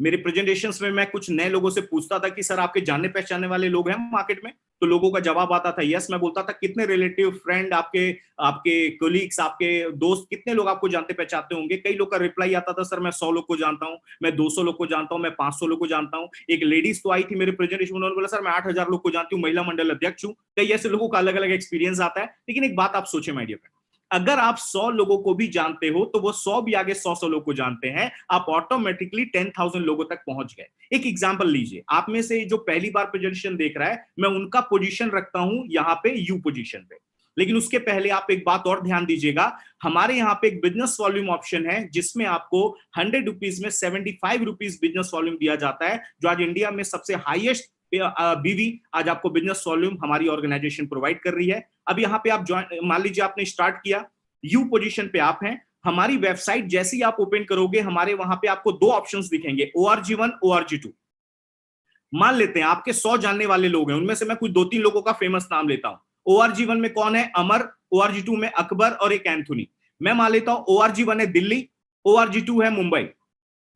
मेरे प्रेजेंटेशंस में मैं कुछ नए लोगों से पूछता था कि सर आपके जानने पहचानने वाले लोग हैं मार्केट में, तो लोगों का जवाब आता था यस। मैं बोलता था कितने रिलेटिव फ्रेंड आपके आपके कोलीग्स आपके दोस्त कितने लोग आपको जानते पहचानते होंगे। कई लोग का रिप्लाई आता था सर मैं 100 लोग को जानता हूं, मैं 200 लोग को जानता हूं, मैं 500 लोग को जानता हूं। एक लेडीज तो आई थी मेरे प्रेजेंटेशन, उन्होंने बोला सर मैं 8000 लोग को जानती हूँ, महिला मंडल अध्यक्ष हूँ। कई ऐसे लोगों का अलग अलग एक्सपीरियंस आता है। लेकिन एक बात आप सोचे माय डियर फ्रेंड, अगर आप 100 लोगों को भी जानते हो तो वो 100 भी आगे 100 लोगों को जानते हैं, आप ऑटोमेटिकली 10,000 लोगों तक पहुंच गए। एक एग्जांपल लीजिए, आप में से जो पहली बार प्रेजेंटेशन देख रहा है, मैं उनका पोजीशन रखता हूं यहां पे यू पोजीशन पे। लेकिन उसके पहले आप एक बात और ध्यान दीजिएगा, हमारे यहाँ पे एक बिजनेस वॉल्यूम ऑप्शन है जिसमें आपको 100 रुपीज में 75 रुपीज बिजनेस वॉल्यूम दिया जाता है, जो आज इंडिया में सबसे हाईएस्ट बीवी आज आपको बिजनेस वॉल्यूम हमारी ऑर्गेनाइजेशन प्रोवाइड कर रही है। अब यहाँ पे आप ज्वाइन, मान लीजिए आपने स्टार्ट किया, यू पोजीशन पे आप हैं। हमारी वेबसाइट जैसे ही आप ओपन करोगे, हमारे वहां पे आपको दो ऑप्शंस दिखेंगे, ORG1 ORG2। मान लेते हैं आपके 100 जानने वाले लोग हैं, उनमें से मैं कुछ 2-3 लोगों का फेमस नाम लेता हूं। ORG1 में कौन है? अमर। ORG2 में अकबर और एक एंथोनी। मैं मान लेता हूं ORG1 है दिल्ली, ORG2 है मुंबई।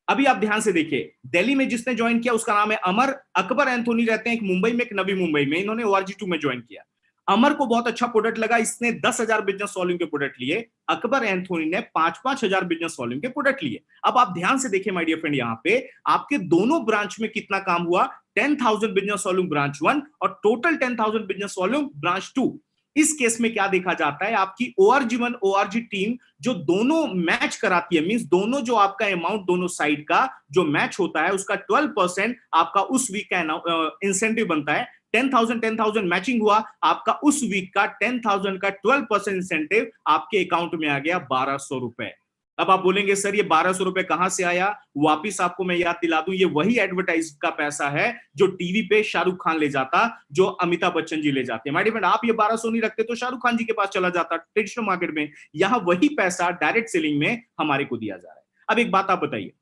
अभी आप ध्यान से देखिए, दिल्ली में जिसने ज्वाइन किया उसका नाम है अमर। अकबर एंथोनी रहते हैं एक मुंबई में, एक नवी मुंबई में, इन्होंने ORG2 में ज्वाइन किया। अमर को बहुत अच्छा प्रोडक्ट लगा, इसने 10,000 बिजनेस वॉल्यूम के प्रोडक्ट लिए। अकबर एंथोनी ने 5-5 हजार बिजनेस वॉल्यूम के प्रोडक्ट लिए। अब आप ध्यान से देखिए माय डियर फ्रेंड, यहां पे आपके दोनों ब्रांच में कितना काम हुआ? 10,000 बिजनेस वॉल्यूम ब्रांच 1 और टोटल 10,000 बिजनेस वॉल्यूम ब्रांच 2। इस केस में क्या देखा जाता है, आपकी ORG1 ORG टीम जो दोनों मैच कराती है, मींस दोनों जो आपका अमाउंट दोनों साइड का जो मैच होता है उसका 12% आपका उस वीक का इंसेंटिव बनता है। 10,000 मैचिंग हुआ, आपका उस वीक का 10,000 का 12% इंसेंटिव आपके अकाउंट में आ गया 1,200 रुपए। अब आप बोलेंगे सर ये 1,200 रुपए कहां से आया? वापिस आपको मैं याद दिला दूं, ये वही एडवर्टाइज का पैसा है जो टीवी पे शाहरुख खान ले जाता, जो अमिताभ बच्चन जी ले जाते हैं। माय डियर फ्रेंड, आप ये 1,200 नहीं रखते तो शाहरुख खान जी के पास चला जाता ट्रेडिशनल मार्केट में। यहां वही पैसा डायरेक्ट सेलिंग में हमारे को दिया जा रहा है। अब एक बात आप बताइए,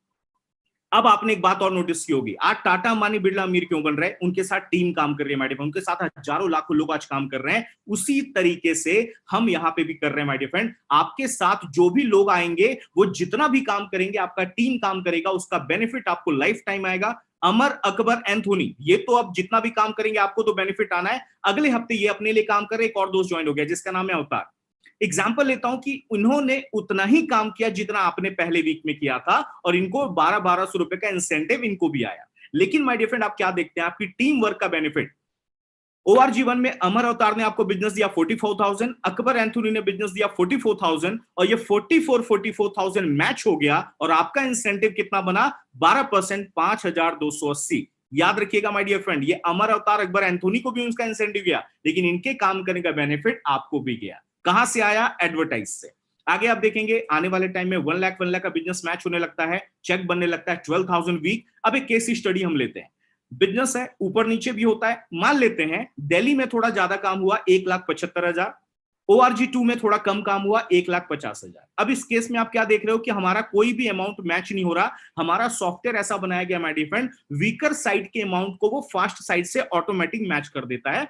अब आपने एक बात और नोटिस की होगी, आज टाटा अंबानी बिरला अमीर क्यों बन रहे हैं? उनके साथ टीम काम कर रही है माय डियर फ्रेंड, उनके साथ हजारों लाखों लोग आज काम कर रहे हैं। उसी तरीके से हम यहां पे भी कर रहे हैं माय डियर फ्रेंड। आपके साथ जो भी लोग आएंगे, वो जितना भी काम करेंगे, आपका टीम काम करेगा, उसका बेनिफिट आपको लाइफ टाइम आएगा। अमर, अकबर, एंथोनी, ये तो अब जितना भी काम करेंगे आपको तो बेनिफिट आना है। अगले हफ्ते ये अपने लिए काम कर रहे, एक और दोस्त ज्वाइन हो गया जिसका नाम है अवतार। एग्जाम्पल लेता हूं कि उन्होंने उतना ही काम किया जितना आपने पहले वीक में किया था, और इनको 1200 रुपए का इंसेंटिव इनको भी आया। लेकिन माय डियर फ्रेंड, आप क्या देखते हैं? आपकी टीम वर्क का बेनिफिट। ORG1 में अमर अवतार ने आपको बिजनेस दिया 44,000, अकबर एंथोनी ने बिजनेस दिया 44,000, और ये 44,000 मैच हो गया, और आपका इंसेंटिव कितना बना? 12%, 5,280। याद रखिएगा माय डियर फ्रेंड, ये अमर अवतार अकबर एंथोनी को भी उनका इंसेंटिव गया, लेकिन इनके काम करने का बेनिफिट आपको भी गया। कहां से आया? एडवर्टाइज से। आगे आप देखेंगे आने वाले टाइम में 1 लाख का बिजनेस मैच होने लगता है, चेक बनने लगता है 12,000 वीक। अब एक केस स्टडी हम लेते हैं, बिजनेस है ऊपर नीचे भी होता है। मान लेते हैं दिल्ली में थोड़ा ज्यादा काम हुआ 1,75,000, ORG2 में थोड़ा कम काम हुआ 1,50,000। अब इस केस में आप क्या देख रहे हो कि हमारा कोई भी अमाउंट मैच नहीं हो रहा। हमारा सॉफ्टवेयर ऐसा बनाया गया my dear friend, weaker side के अमाउंट को वो फास्ट साइड से ऑटोमेटिक मैच कर देता है।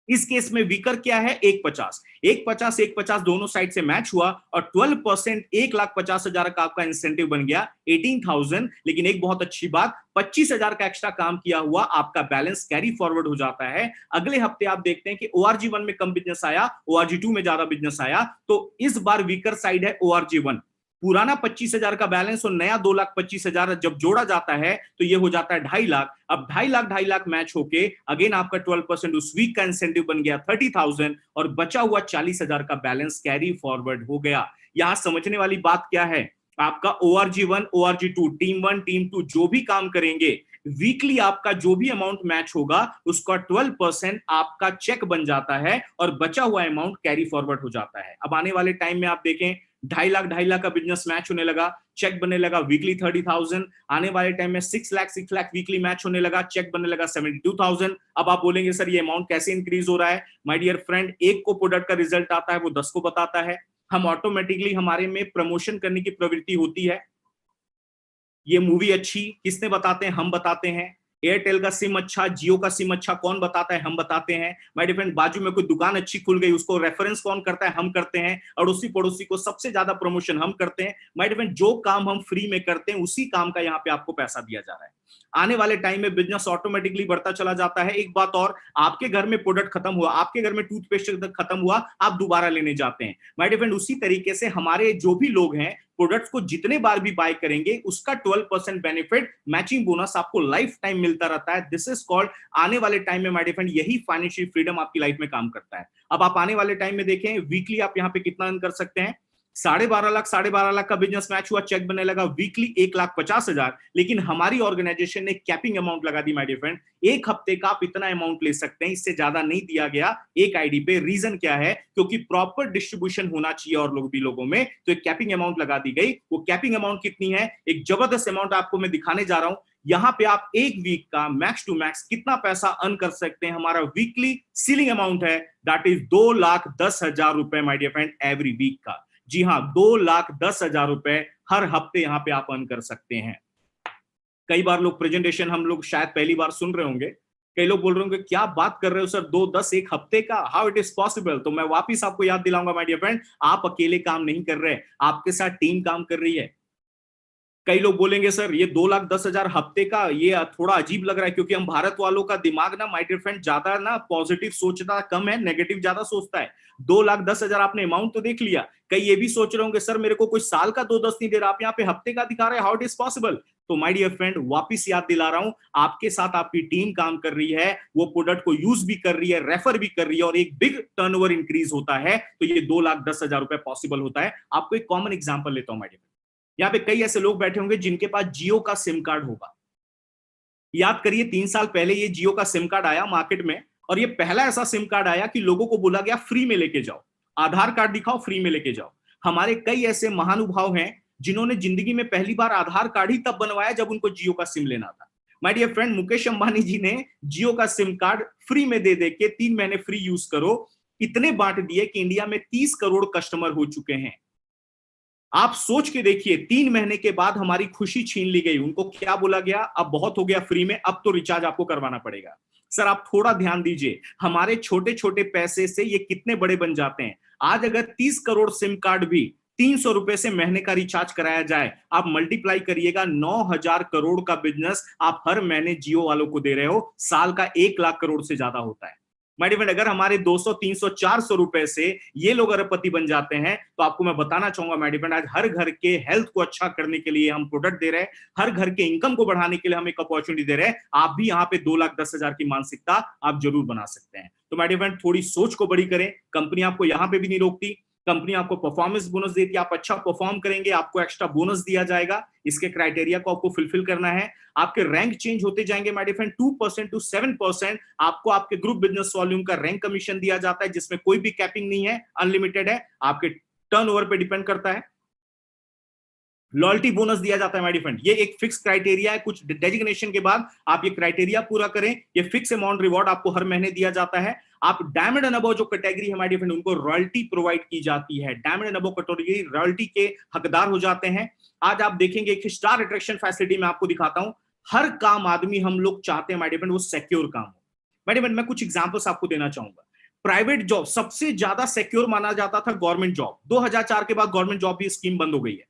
इस केस में वीकर क्या है? 150, 150, 150 दोनों साइड से मैच हुआ, और 12% 1,50,000 का आपका इंसेंटिव बन गया 18,000। लेकिन एक बहुत अच्छी बात, 25,000 का एक्स्ट्रा काम किया हुआ आपका बैलेंस कैरी फॉरवर्ड हो जाता है। अगले हफ्ते आप देखते हैं कि ORG1 में कम बिजनेस आया, ORG2 में ज्यादा बिजनेस आया, तो इस बार वीकर साइड है ORG1। पुराना 25,000 का बैलेंस और नया 2,25,000 जब जोड़ा जाता है तो ये हो जाता है 2.5 लाख। अब 2.5 लाख मैच होके अगेन आपका 12% उस वीक का इंसेंटिव बन गया 30,000, और बचा हुआ 40,000 का बैलेंस कैरी फॉरवर्ड हो गया। यहां समझने वाली बात क्या है? आपका ORG1 ORG2 टीम 1 टीम 2 जो भी काम करेंगे, वीकली आपका जो भी अमाउंट मैच होगा उसका 12% आपका चेक बन जाता है, और बचा हुआ अमाउंट कैरी फॉरवर्ड हो जाता है। अब आने वाले टाइम में आप देखें 2.5 लाख का बिजनेस मैच होने लगा, चेक बनने लगा वीकली 30,000। आने वाले टाइम में 6 लाख वीकली मैच होने लगा, चेक बनने लगा 72,000। अब आप बोलेंगे सर ये अमाउंट कैसे इंक्रीज हो रहा है? माय डियर फ्रेंड, एक को प्रोडक्ट का रिजल्ट आता है वो 10 को बताता है। हम ऑटोमेटिकली, हमारे में प्रमोशन करने की प्रवृत्ति होती है। ये मूवी अच्छी किसने बताते हैं? हम बताते हैं। एयरटेल का सिम अच्छा, जियो का सिम अच्छा, कौन बताता है? हम बताते हैं। माय डियर फ्रेंड, बाजू में कोई दुकान अच्छी खुल गई, उसको रेफरेंस कौन करता है? हम करते हैं। अड़ोसी पड़ोसी को सबसे ज्यादा प्रमोशन हम करते हैं। माय डियर फ्रेंड, जो काम हम फ्री में करते हैं उसी काम का यहाँ पे आपको पैसा दिया जा रहा है। आने वाले टाइम में बिजनेस ऑटोमेटिकली बढ़ता चला जाता है। एक बात और, आपके घर में प्रोडक्ट खत्म हुआ, आपके घर में टूथपेस्ट खत्म हुआ, आप दोबारा लेने जाते हैं। माय डियर फ्रेंड, उसी तरीके से हमारे जो भी लोग हैं प्रोडक्ट्स को जितने बार भी बाय करेंगे उसका 12% बेनिफिट मैचिंग बोनस आपको लाइफ टाइम मिलता रहता है। दिस इज कॉल्ड, आने वाले टाइम में माय डियर फ्रेंड यही फाइनेंशियल फ्रीडम आपकी लाइफ में काम करता है। अब आप आने वाले टाइम में देखें वीकली आप यहाँ पे कितना अर्न कर सकते हैं। 12.5 लाख, 12.5 लाख का बिजनेस मैच हुआ, चेक बनने लगा वीकली 1,50,000। लेकिन हमारी ऑर्गेनाइजेशन ने कैपिंग अमाउंट लगा दी माय डियर फ्रेंड, एक हफ्ते का आप इतना अमाउंट ले सकते हैं, इससे ज्यादा नहीं दिया गया एक आईडी पे। रीजन क्या है? क्योंकि प्रॉपर डिस्ट्रीब्यूशन होना चाहिए और लोग भी लोगों में, तो एक कैपिंग अमाउंट लगा दी गई। वो कैपिंग अमाउंट कितनी है? एक जबरदस्त अमाउंट आपको मैं दिखाने जा रहा हूं। यहां पे आप एक वीक का मैक्स टू मैक्स कितना पैसा अर्न कर सकते हैं। हमारा वीकली सीलिंग अमाउंट है, दैट इज 2,10,000 रुपए my dear friend every week का। जी हाँ, 2,10,000 रुपए हर हफ्ते यहां पे आप अर्न कर सकते हैं। कई बार लोग प्रेजेंटेशन हम लोग शायद पहली बार सुन रहे होंगे, कई लोग बोल रहे होंगे क्या बात कर रहे हो सर, 2,10 एक हफ्ते का, हाउ इट इज पॉसिबल? तो मैं वापिस आपको याद दिलाऊंगा माय डियर फ्रेंड, आप अकेले काम नहीं कर रहे, आपके साथ टीम काम कर रही है। कई लोग बोलेंगे सर ये 2,10,000 हफ्ते का, ये थोड़ा अजीब लग रहा है, क्योंकि हम भारत वालों का दिमाग ना माय डियर फ्रेंड ज्यादा ना पॉजिटिव सोचता कम है, नेगेटिव ज्यादा सोचता है। 2,10,000 आपने अमाउंट तो देख लिया, कई ये भी सोच रहे होंगे सर मेरे को कोई साल का 2,10 नहीं दे रहा, आप यहाँ पे हफ्ते का दिखा रहे हैं, हाउ इट इज पॉसिबल? तो माय डियर फ्रेंड वापिस याद दिला रहा हूं, आपके साथ आपकी टीम काम कर रही है, वो प्रोडक्ट को यूज भी कर रही है, रेफर भी कर रही है, और एक बिग टर्नओवर इंक्रीज होता है, तो ये 2,10,000 रुपए पॉसिबल होता है। आपको एक कॉमन एग्जांपल लेता हूं माय डियर, यहाँ पे कई ऐसे लोग बैठे होंगे जिनके पास जियो का सिम कार्ड होगा। याद करिए 3 साल पहले ये जियो का सिम कार्ड आया मार्केट में, और ये पहला ऐसा सिम कार्ड आया कि लोगों को बोला गया फ्री में लेके जाओ, आधार कार्ड दिखाओ फ्री में लेके जाओ। हमारे कई ऐसे महानुभाव हैं जिन्होंने जिंदगी में पहली बार आधार कार्ड ही तब बनवाया जब उनको जियो का सिम लेना था। My dear friend, Mukesh Ambani ji ने जियो का सिम कार्ड फ्री में दे दे के 3 महीने फ्री यूज करो, इतने बांट दिए कि इंडिया में 30 करोड़ कस्टमर हो चुके हैं। आप सोच के देखिए, 3 महीने के बाद हमारी खुशी छीन ली गई। उनको क्या बोला गया? अब बहुत हो गया फ्री में, अब तो रिचार्ज आपको करवाना पड़ेगा। सर आप थोड़ा ध्यान दीजिए, हमारे छोटे छोटे पैसे से ये कितने बड़े बन जाते हैं। आज अगर 30 करोड़ सिम कार्ड भी 300 रुपए से महीने का रिचार्ज कराया जाए, आप मल्टीप्लाई करिएगा, 9,000 करोड़ का बिजनेस आप हर महीने जियो वालों को दे रहे हो, साल का 1 लाख करोड़ से ज्यादा होता है। माय डियर फ्रेंड, अगर हमारे 200, 300, 400 रुपए से ये लोग अरबपति बन जाते हैं, तो आपको मैं बताना चाहूंगा माय डियर फ्रेंड, आज हर घर के हेल्थ को अच्छा करने के लिए हम प्रोडक्ट दे रहे हैं, हर घर के इनकम को बढ़ाने के लिए हम एक अपॉर्चुनिटी दे रहे हैं। आप भी यहाँ पे 2,10,000 की मानसिकता आप जरूर बना सकते हैं। तो माय डियर फ्रेंड, थोड़ी सोच को बड़ी करें, कंपनी आपको यहाँ पे भी नहीं रोकती, कंपनी आपको परफॉर्मेंस बोनस देती है, आप अच्छा परफॉर्म करेंगे आपको एक्स्ट्रा बोनस दिया जाएगा। इसके क्राइटेरिया को आपको फुलफिल करना है, आपके रैंक चेंज होते जाएंगे माय डियर फ्रेंड, 2% टू 7% आपको आपके ग्रुप बिजनेस वॉल्यूम का रैंक कमीशन दिया जाता है, जिसमें कोई भी कैपिंग नहीं है, अनलिमिटेड है, आपके टर्नओवर पे डिपेंड करता है। लॉयल्टी बोनस दिया जाता है माय डियर फ्रेंड, ये एक फिक्स क्राइटेरिया है, कुछ डेजिग्नेशन के बाद आप ये क्राइटेरिया पूरा करें, ये फिक्स अमाउंट रिवॉर्ड आपको हर महीने दिया जाता है। आप डायमंड एंड अबव जो कैटेगरी है माय डियर फ्रेंड, उनको रॉयल्टी प्रोवाइड की जाती है, diamond and above category royalty के हकदार हो जाते हैं। आज आप देखेंगे एक स्टार अट्रैक्शन फैसिलिटी में आपको दिखाता हूं, हर काम आदमी हम लोग चाहते हैं माय डियर फ्रेंड वो सिक्योर काम हो। माय डियर फ्रेंड, मैं कुछ एग्जांपल्स आपको देना चाहूंगा। प्राइवेट जॉब सबसे ज्यादा सिक्योर माना जाता था गवर्नमेंट जॉब, 2004 के बाद गवर्नमेंट जॉब की स्कीम बंद हो गई है,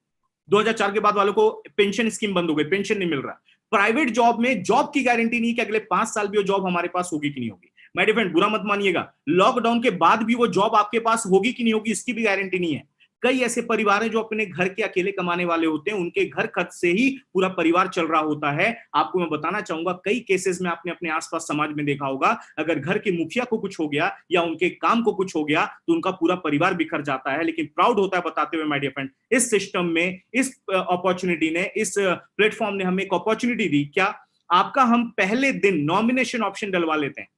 2004 के बाद वालों को पेंशन स्कीम बंद हो गई, पेंशन नहीं मिल रहा। प्राइवेट जॉब में जॉब की गारंटी नहीं कि अगले 5 साल भी वो जॉब हमारे पास होगी कि नहीं होगी। माय डियर फ्रेंड, बुरा मत मानिएगा, लॉकडाउन के बाद भी वो जॉब आपके पास होगी कि नहीं होगी इसकी भी गारंटी नहीं है। कई ऐसे परिवार हैं जो अपने घर के अकेले कमाने वाले होते हैं, उनके घर खर्च से ही पूरा परिवार चल रहा होता है। आपको मैं बताना चाहूंगा, कई केसेस में आपने अपने आसपास समाज में देखा होगा, अगर घर के मुखिया को कुछ हो गया या उनके काम को कुछ हो गया तो उनका पूरा परिवार बिखर जाता है। लेकिन प्राउड होता है बताते हुए माय डियर फ्रेंड, इस सिस्टम में, इस अपॉर्चुनिटी ने, इस प्लेटफॉर्म ने हमें एक अपॉर्चुनिटी दी। क्या? आपका हम पहले दिन नॉमिनेशन ऑप्शन डलवा लेते हैं।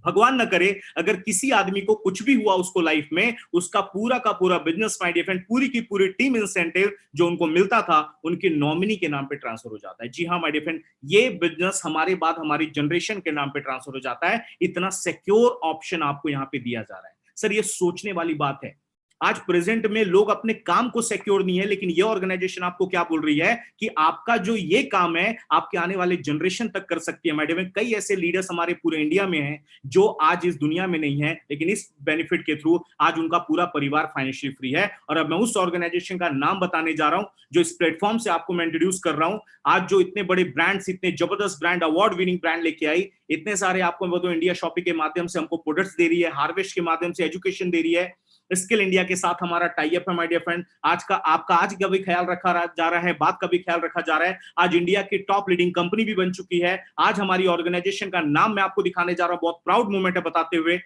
भगवान न करे अगर किसी आदमी को कुछ भी हुआ उसको लाइफ में, उसका पूरा का पूरा बिजनेस माय डियर फ्रेंड, पूरी की पूरी टीम इंसेंटिव जो उनको मिलता था उनके नॉमिनी के नाम पे ट्रांसफर हो जाता है। जी हाँ माय डियर फ्रेंड, ये बिजनेस हमारे बाद हमारी जनरेशन के नाम पे ट्रांसफर हो जाता है। इतना सिक्योर ऑप्शन आपको यहाँ पे दिया जा रहा है। सर ये सोचने वाली बात है। आज प्रेजेंट में लोग अपने काम को सिक्योर नहीं है, लेकिन ये ऑर्गेनाइजेशन आपको क्या बोल रही है कि आपका जो ये काम है आपके आने वाले जनरेशन तक कर सकती है। मैडम, कई ऐसे लीडर्स हमारे पूरे इंडिया में हैं जो आज इस दुनिया में नहीं है, लेकिन इस बेनिफिट के थ्रू आज उनका पूरा परिवार फाइनेंशियली फ्री है। और अब मैं उस ऑर्गेनाइजेशन का नाम बताने जा रहा हूं जो इस प्लेटफॉर्म से आपको मैं इंट्रोड्यूस कर रहा हूं। आज जो इतने बड़े ब्रांड्स, इतने जबरदस्त ब्रांड, अवार्ड विनिंग ब्रांड लेके आई, इतने सारे आपको वो तो इंडिया शॉपिंग के माध्यम से हमको प्रोडक्ट्स दे रही है, हार्वेस्ट के माध्यम से एजुकेशन दे रही है, स्किल इंडिया के साथ हमारा टाई अप है। माय डियर फ्रेंड, आज का आपका आज का भी ख्याल रखा जा रहा है, बात का भी ख्याल रखा जा रहा है। आज इंडिया की टॉप लीडिंग कंपनी भी बन चुकी है। आज हमारी ऑर्गेनाइजेशन का नाम मैं आपको दिखाने जा रहा हूं, बहुत प्राउड मोमेंट है बताते हुए।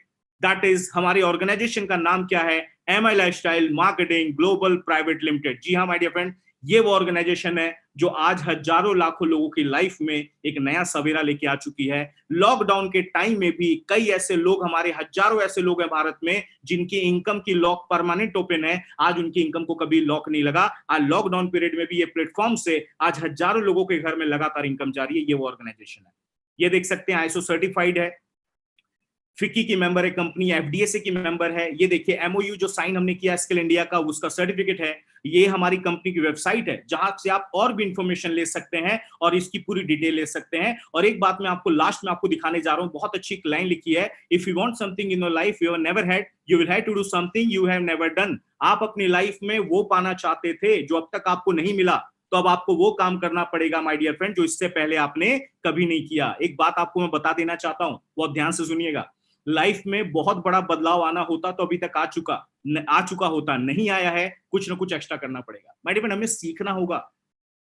दैट इज, हमारी ऑर्गेनाइजेशन का नाम क्या है? MI lifestyle marketing global private limited. जी हाँ माय डियर फ्रेंड, ये वो ऑर्गेनाइजेशन है जो आज हजारों लाखों लोगों की लाइफ में एक नया सवेरा लेके आ चुकी है। लॉकडाउन के टाइम में भी कई ऐसे लोग, हमारे हजारों ऐसे लोग हैं भारत में जिनकी इनकम की लॉक परमानेंट ओपन है। आज उनकी इनकम को कभी लॉक नहीं लगा। आज लॉकडाउन पीरियड में भी ये प्लेटफॉर्म से आज हजारों लोगों के घर में लगातार इनकम जारी है। ये वो ऑर्गेनाइजेशन है, ये देख सकते हैं, आईएसओ सर्टिफाइड है, फिक्की की मेंबर है कंपनी, एफडीएसए की मेंबर है। ये देखिए एमओयू जो साइन हमने किया स्किल इंडिया का, उसका सर्टिफिकेट है। ये हमारी कंपनी की वेबसाइट है जहां से आप और भी इंफॉर्मेशन ले सकते हैं और इसकी पूरी डिटेल ले सकते हैं। और एक बात मैं आपको लास्ट में आपको दिखाने जा रहा हूं, बहुत अच्छी एक लाइन लिखी है, if you want something in your life you have never had, you will have to do something you have never done. आप अपनी लाइफ में वो पाना चाहते थे जो अब तक आपको नहीं मिला, तो अब आपको वो काम करना पड़ेगा माय डियर फ्रेंड जो इससे पहले आपने कभी नहीं किया। एक बात आपको मैं बता देना चाहता हूं, बहुत ध्यान से सुनिएगा। लाइफ में बहुत बड़ा बदलाव आना होता तो अभी तक आ चुका होता, नहीं आया है, कुछ ना कुछ एक्स्ट्रा करना पड़ेगा माय डियर फ्रेंड, हमें सीखना होगा।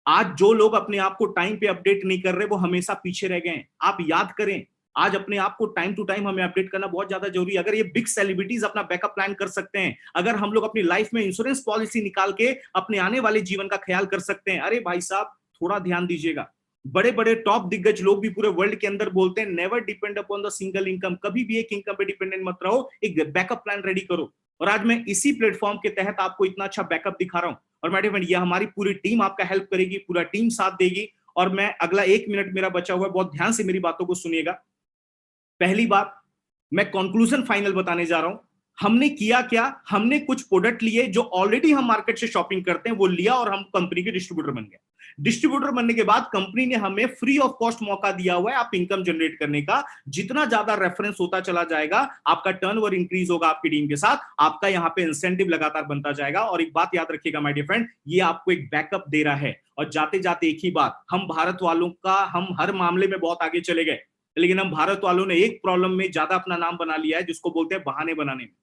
आज जो लोग अपने आप को टाइम पे अपडेट नहीं कर रहे वो हमेशा पीछे रह गए हैं। आप याद करें, आज अपने आप को टाइम टू टाइम हमें अपडेट करना बहुत ज्यादा जरूरी है। अगर ये बिग सेलिब्रिटीज अपना बैकअप प्लान कर सकते हैं, अगर हम लोग अपनी लाइफ में इंश्योरेंस पॉलिसी निकाल के अपने आने वाले जीवन का ख्याल कर सकते हैं, अरे भाई साहब थोड़ा ध्यान दीजिएगा। बड़े बड़े टॉप दिग्गज लोग भी पूरे वर्ल्ड के अंदर बोलते हैं never depend upon the single income, कभी भी एक इनकम पे डिपेंडेंट मत रहो, एक बैकअप प्लान रेडी करो। और आज मैं इसी प्लेटफॉर्म के तहत आपको इतना अच्छा बैकअप दिखा रहा हूं। और मैडम ये हमारी पूरी टीम आपका हेल्प करेगी, पूरा टीम साथ देगी। और मैं अगला 1 मिनट मेरा बचा हुआ है, बहुत ध्यान से मेरी बातों को सुनिएगा। पहली बात, मैं कंक्लूजन फाइनल बताने जा रहा हूं। हमने किया क्या? हमने कुछ प्रोडक्ट लिए जो ऑलरेडी हम मार्केट से शॉपिंग करते हैं, वो लिया और हम कंपनी के डिस्ट्रीब्यूटर बन गए। डिस्ट्रीब्यूटर बनने के बाद कंपनी ने हमें फ्री ऑफ कॉस्ट मौका दिया हुआ है आप इनकम जनरेट करने का। जितना ज्यादा रेफरेंस होता चला जाएगा, आपका टर्नओवर इंक्रीज होगा, आपकी टीम के साथ आपका यहां पे इंसेंटिव लगातार बनता जाएगा। और एक बात याद रखिएगा माय डियर फ्रेंड, ये आपको एक बैकअप दे रहा है। और जाते जाते एक ही बात, हम भारत वालों का, हम हर मामले में बहुत आगे चले गए, लेकिन हम भारत वालों ने एक प्रॉब्लम में ज्यादा अपना नाम बना लिया है जिसको बोलते हैं बहाने बनाने में।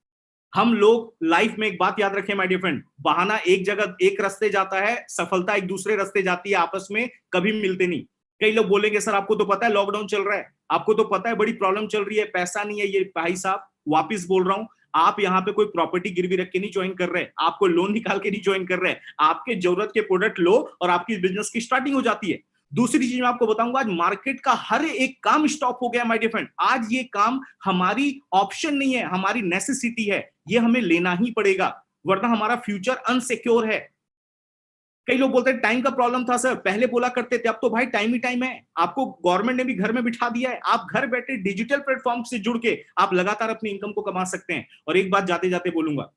हम लोग लाइफ में एक बात याद रखें माय डियर फ्रेंड, बहाना एक जगह एक रास्ते जाता है, सफलता एक दूसरे रास्ते जाती है, आपस में कभी मिलते नहीं। कई लोग बोलेंगे सर आपको तो पता है लॉकडाउन चल रहा है, आपको तो पता है बड़ी प्रॉब्लम चल रही है, पैसा नहीं है। ये भाई साहब वापिस बोल रहा हूं, आप यहाँ पे कोई प्रॉपर्टी गिरवी रख के नहीं ज्वाइन कर रहे, आपको लोन निकाल के नहीं ज्वाइन कर रहे, आपके जरूरत के प्रोडक्ट लो और आपकी बिजनेस की स्टार्टिंग हो जाती है। दूसरी चीज मैं आपको बताऊंगा, आज मार्केट का हर एक काम स्टॉप हो गया माय डियर फ्रेंड। आज ये काम हमारी ऑप्शन नहीं है, हमारी नेसेसिटी है, ये हमें लेना ही पड़ेगा, वरना हमारा फ्यूचर अनसिक्योर है। कई लोग बोलते हैं टाइम का प्रॉब्लम था सर, पहले बोला करते थे, अब तो भाई टाइम ही टाइम है। आपको गवर्नमेंट ने भी घर में बिठा दिया है, आप घर बैठे डिजिटल प्लेटफॉर्म से जुड़ के आप लगातार अपनी इनकम को कमा सकते हैं। और एक बात जाते जाते बोलूंगा,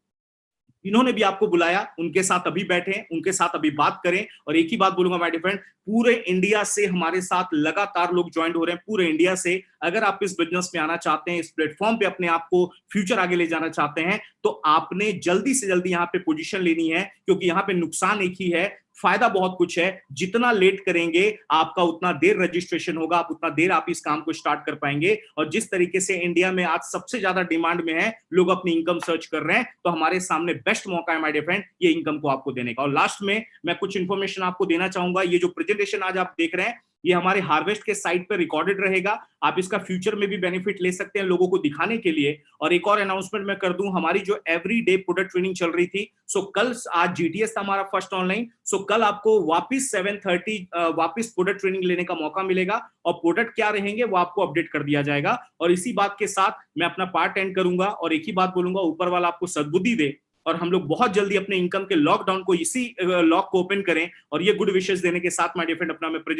इन्होंने भी आपको बुलाया, उनके साथ अभी बैठे, उनके साथ अभी बात करें। और एक ही बात बोलूंगा माय डियर फ्रेंड, पूरे इंडिया से हमारे साथ लगातार लोग ज्वाइन हो रहे हैं, पूरे इंडिया से। अगर आप इस बिजनेस में आना चाहते हैं, इस प्लेटफॉर्म पे अपने आप को फ्यूचर आगे ले जाना चाहते हैं, तो आपने जल्दी से जल्दी यहाँ पे पोजीशन लेनी है, क्योंकि यहाँ पे नुकसान एक ही है, फायदा बहुत कुछ है। जितना लेट करेंगे आपका उतना देर रजिस्ट्रेशन होगा, आप उतना देर आप इस काम को स्टार्ट कर पाएंगे। और जिस तरीके से इंडिया में आज सबसे ज्यादा डिमांड में है, लोग अपनी इनकम सर्च कर रहे हैं, तो हमारे सामने बेस्ट मौका है माय डियर फ्रेंड ये इनकम को आपको देने का। और लास्ट में मैं कुछ इंफॉर्मेशन आपको देना चाहूंगा। ये जो प्रेजेंटेशन आज आप देख रहे हैं, ये हमारे हार्वेस्ट के साइट पर रिकॉर्डेड रहेगा, आप इसका फ्यूचर में भी बेनिफिट ले सकते हैं लोगों को दिखाने के लिए। और एक और अनाउंसमेंट मैं कर दूं, हमारी जो एवरीडे प्रोडक्ट ट्रेनिंग चल रही थी, सो कल, आज जीटीएस था हमारा फर्स्ट ऑनलाइन, सो कल आपको वापस 7:30 वापस प्रोडक्ट ट्रेनिंग लेने का मौका मिलेगा। और प्रोडक्ट क्या रहेंगे वो आपको अपडेट कर दिया जाएगा। और इसी बात के साथ मैं अपना पार्ट एंड करूंगा और एक ही बात बोलूंगा, ऊपर वाला आपको सद्बुद्धि दे और हम लोग बहुत जल्दी अपने इनकम के लॉकडाउन को, इसी लॉक को ओपन करें। और ये गुड विशेष देने के साथ माय डियर फ्रेंड अपना मैं प्रेजेंट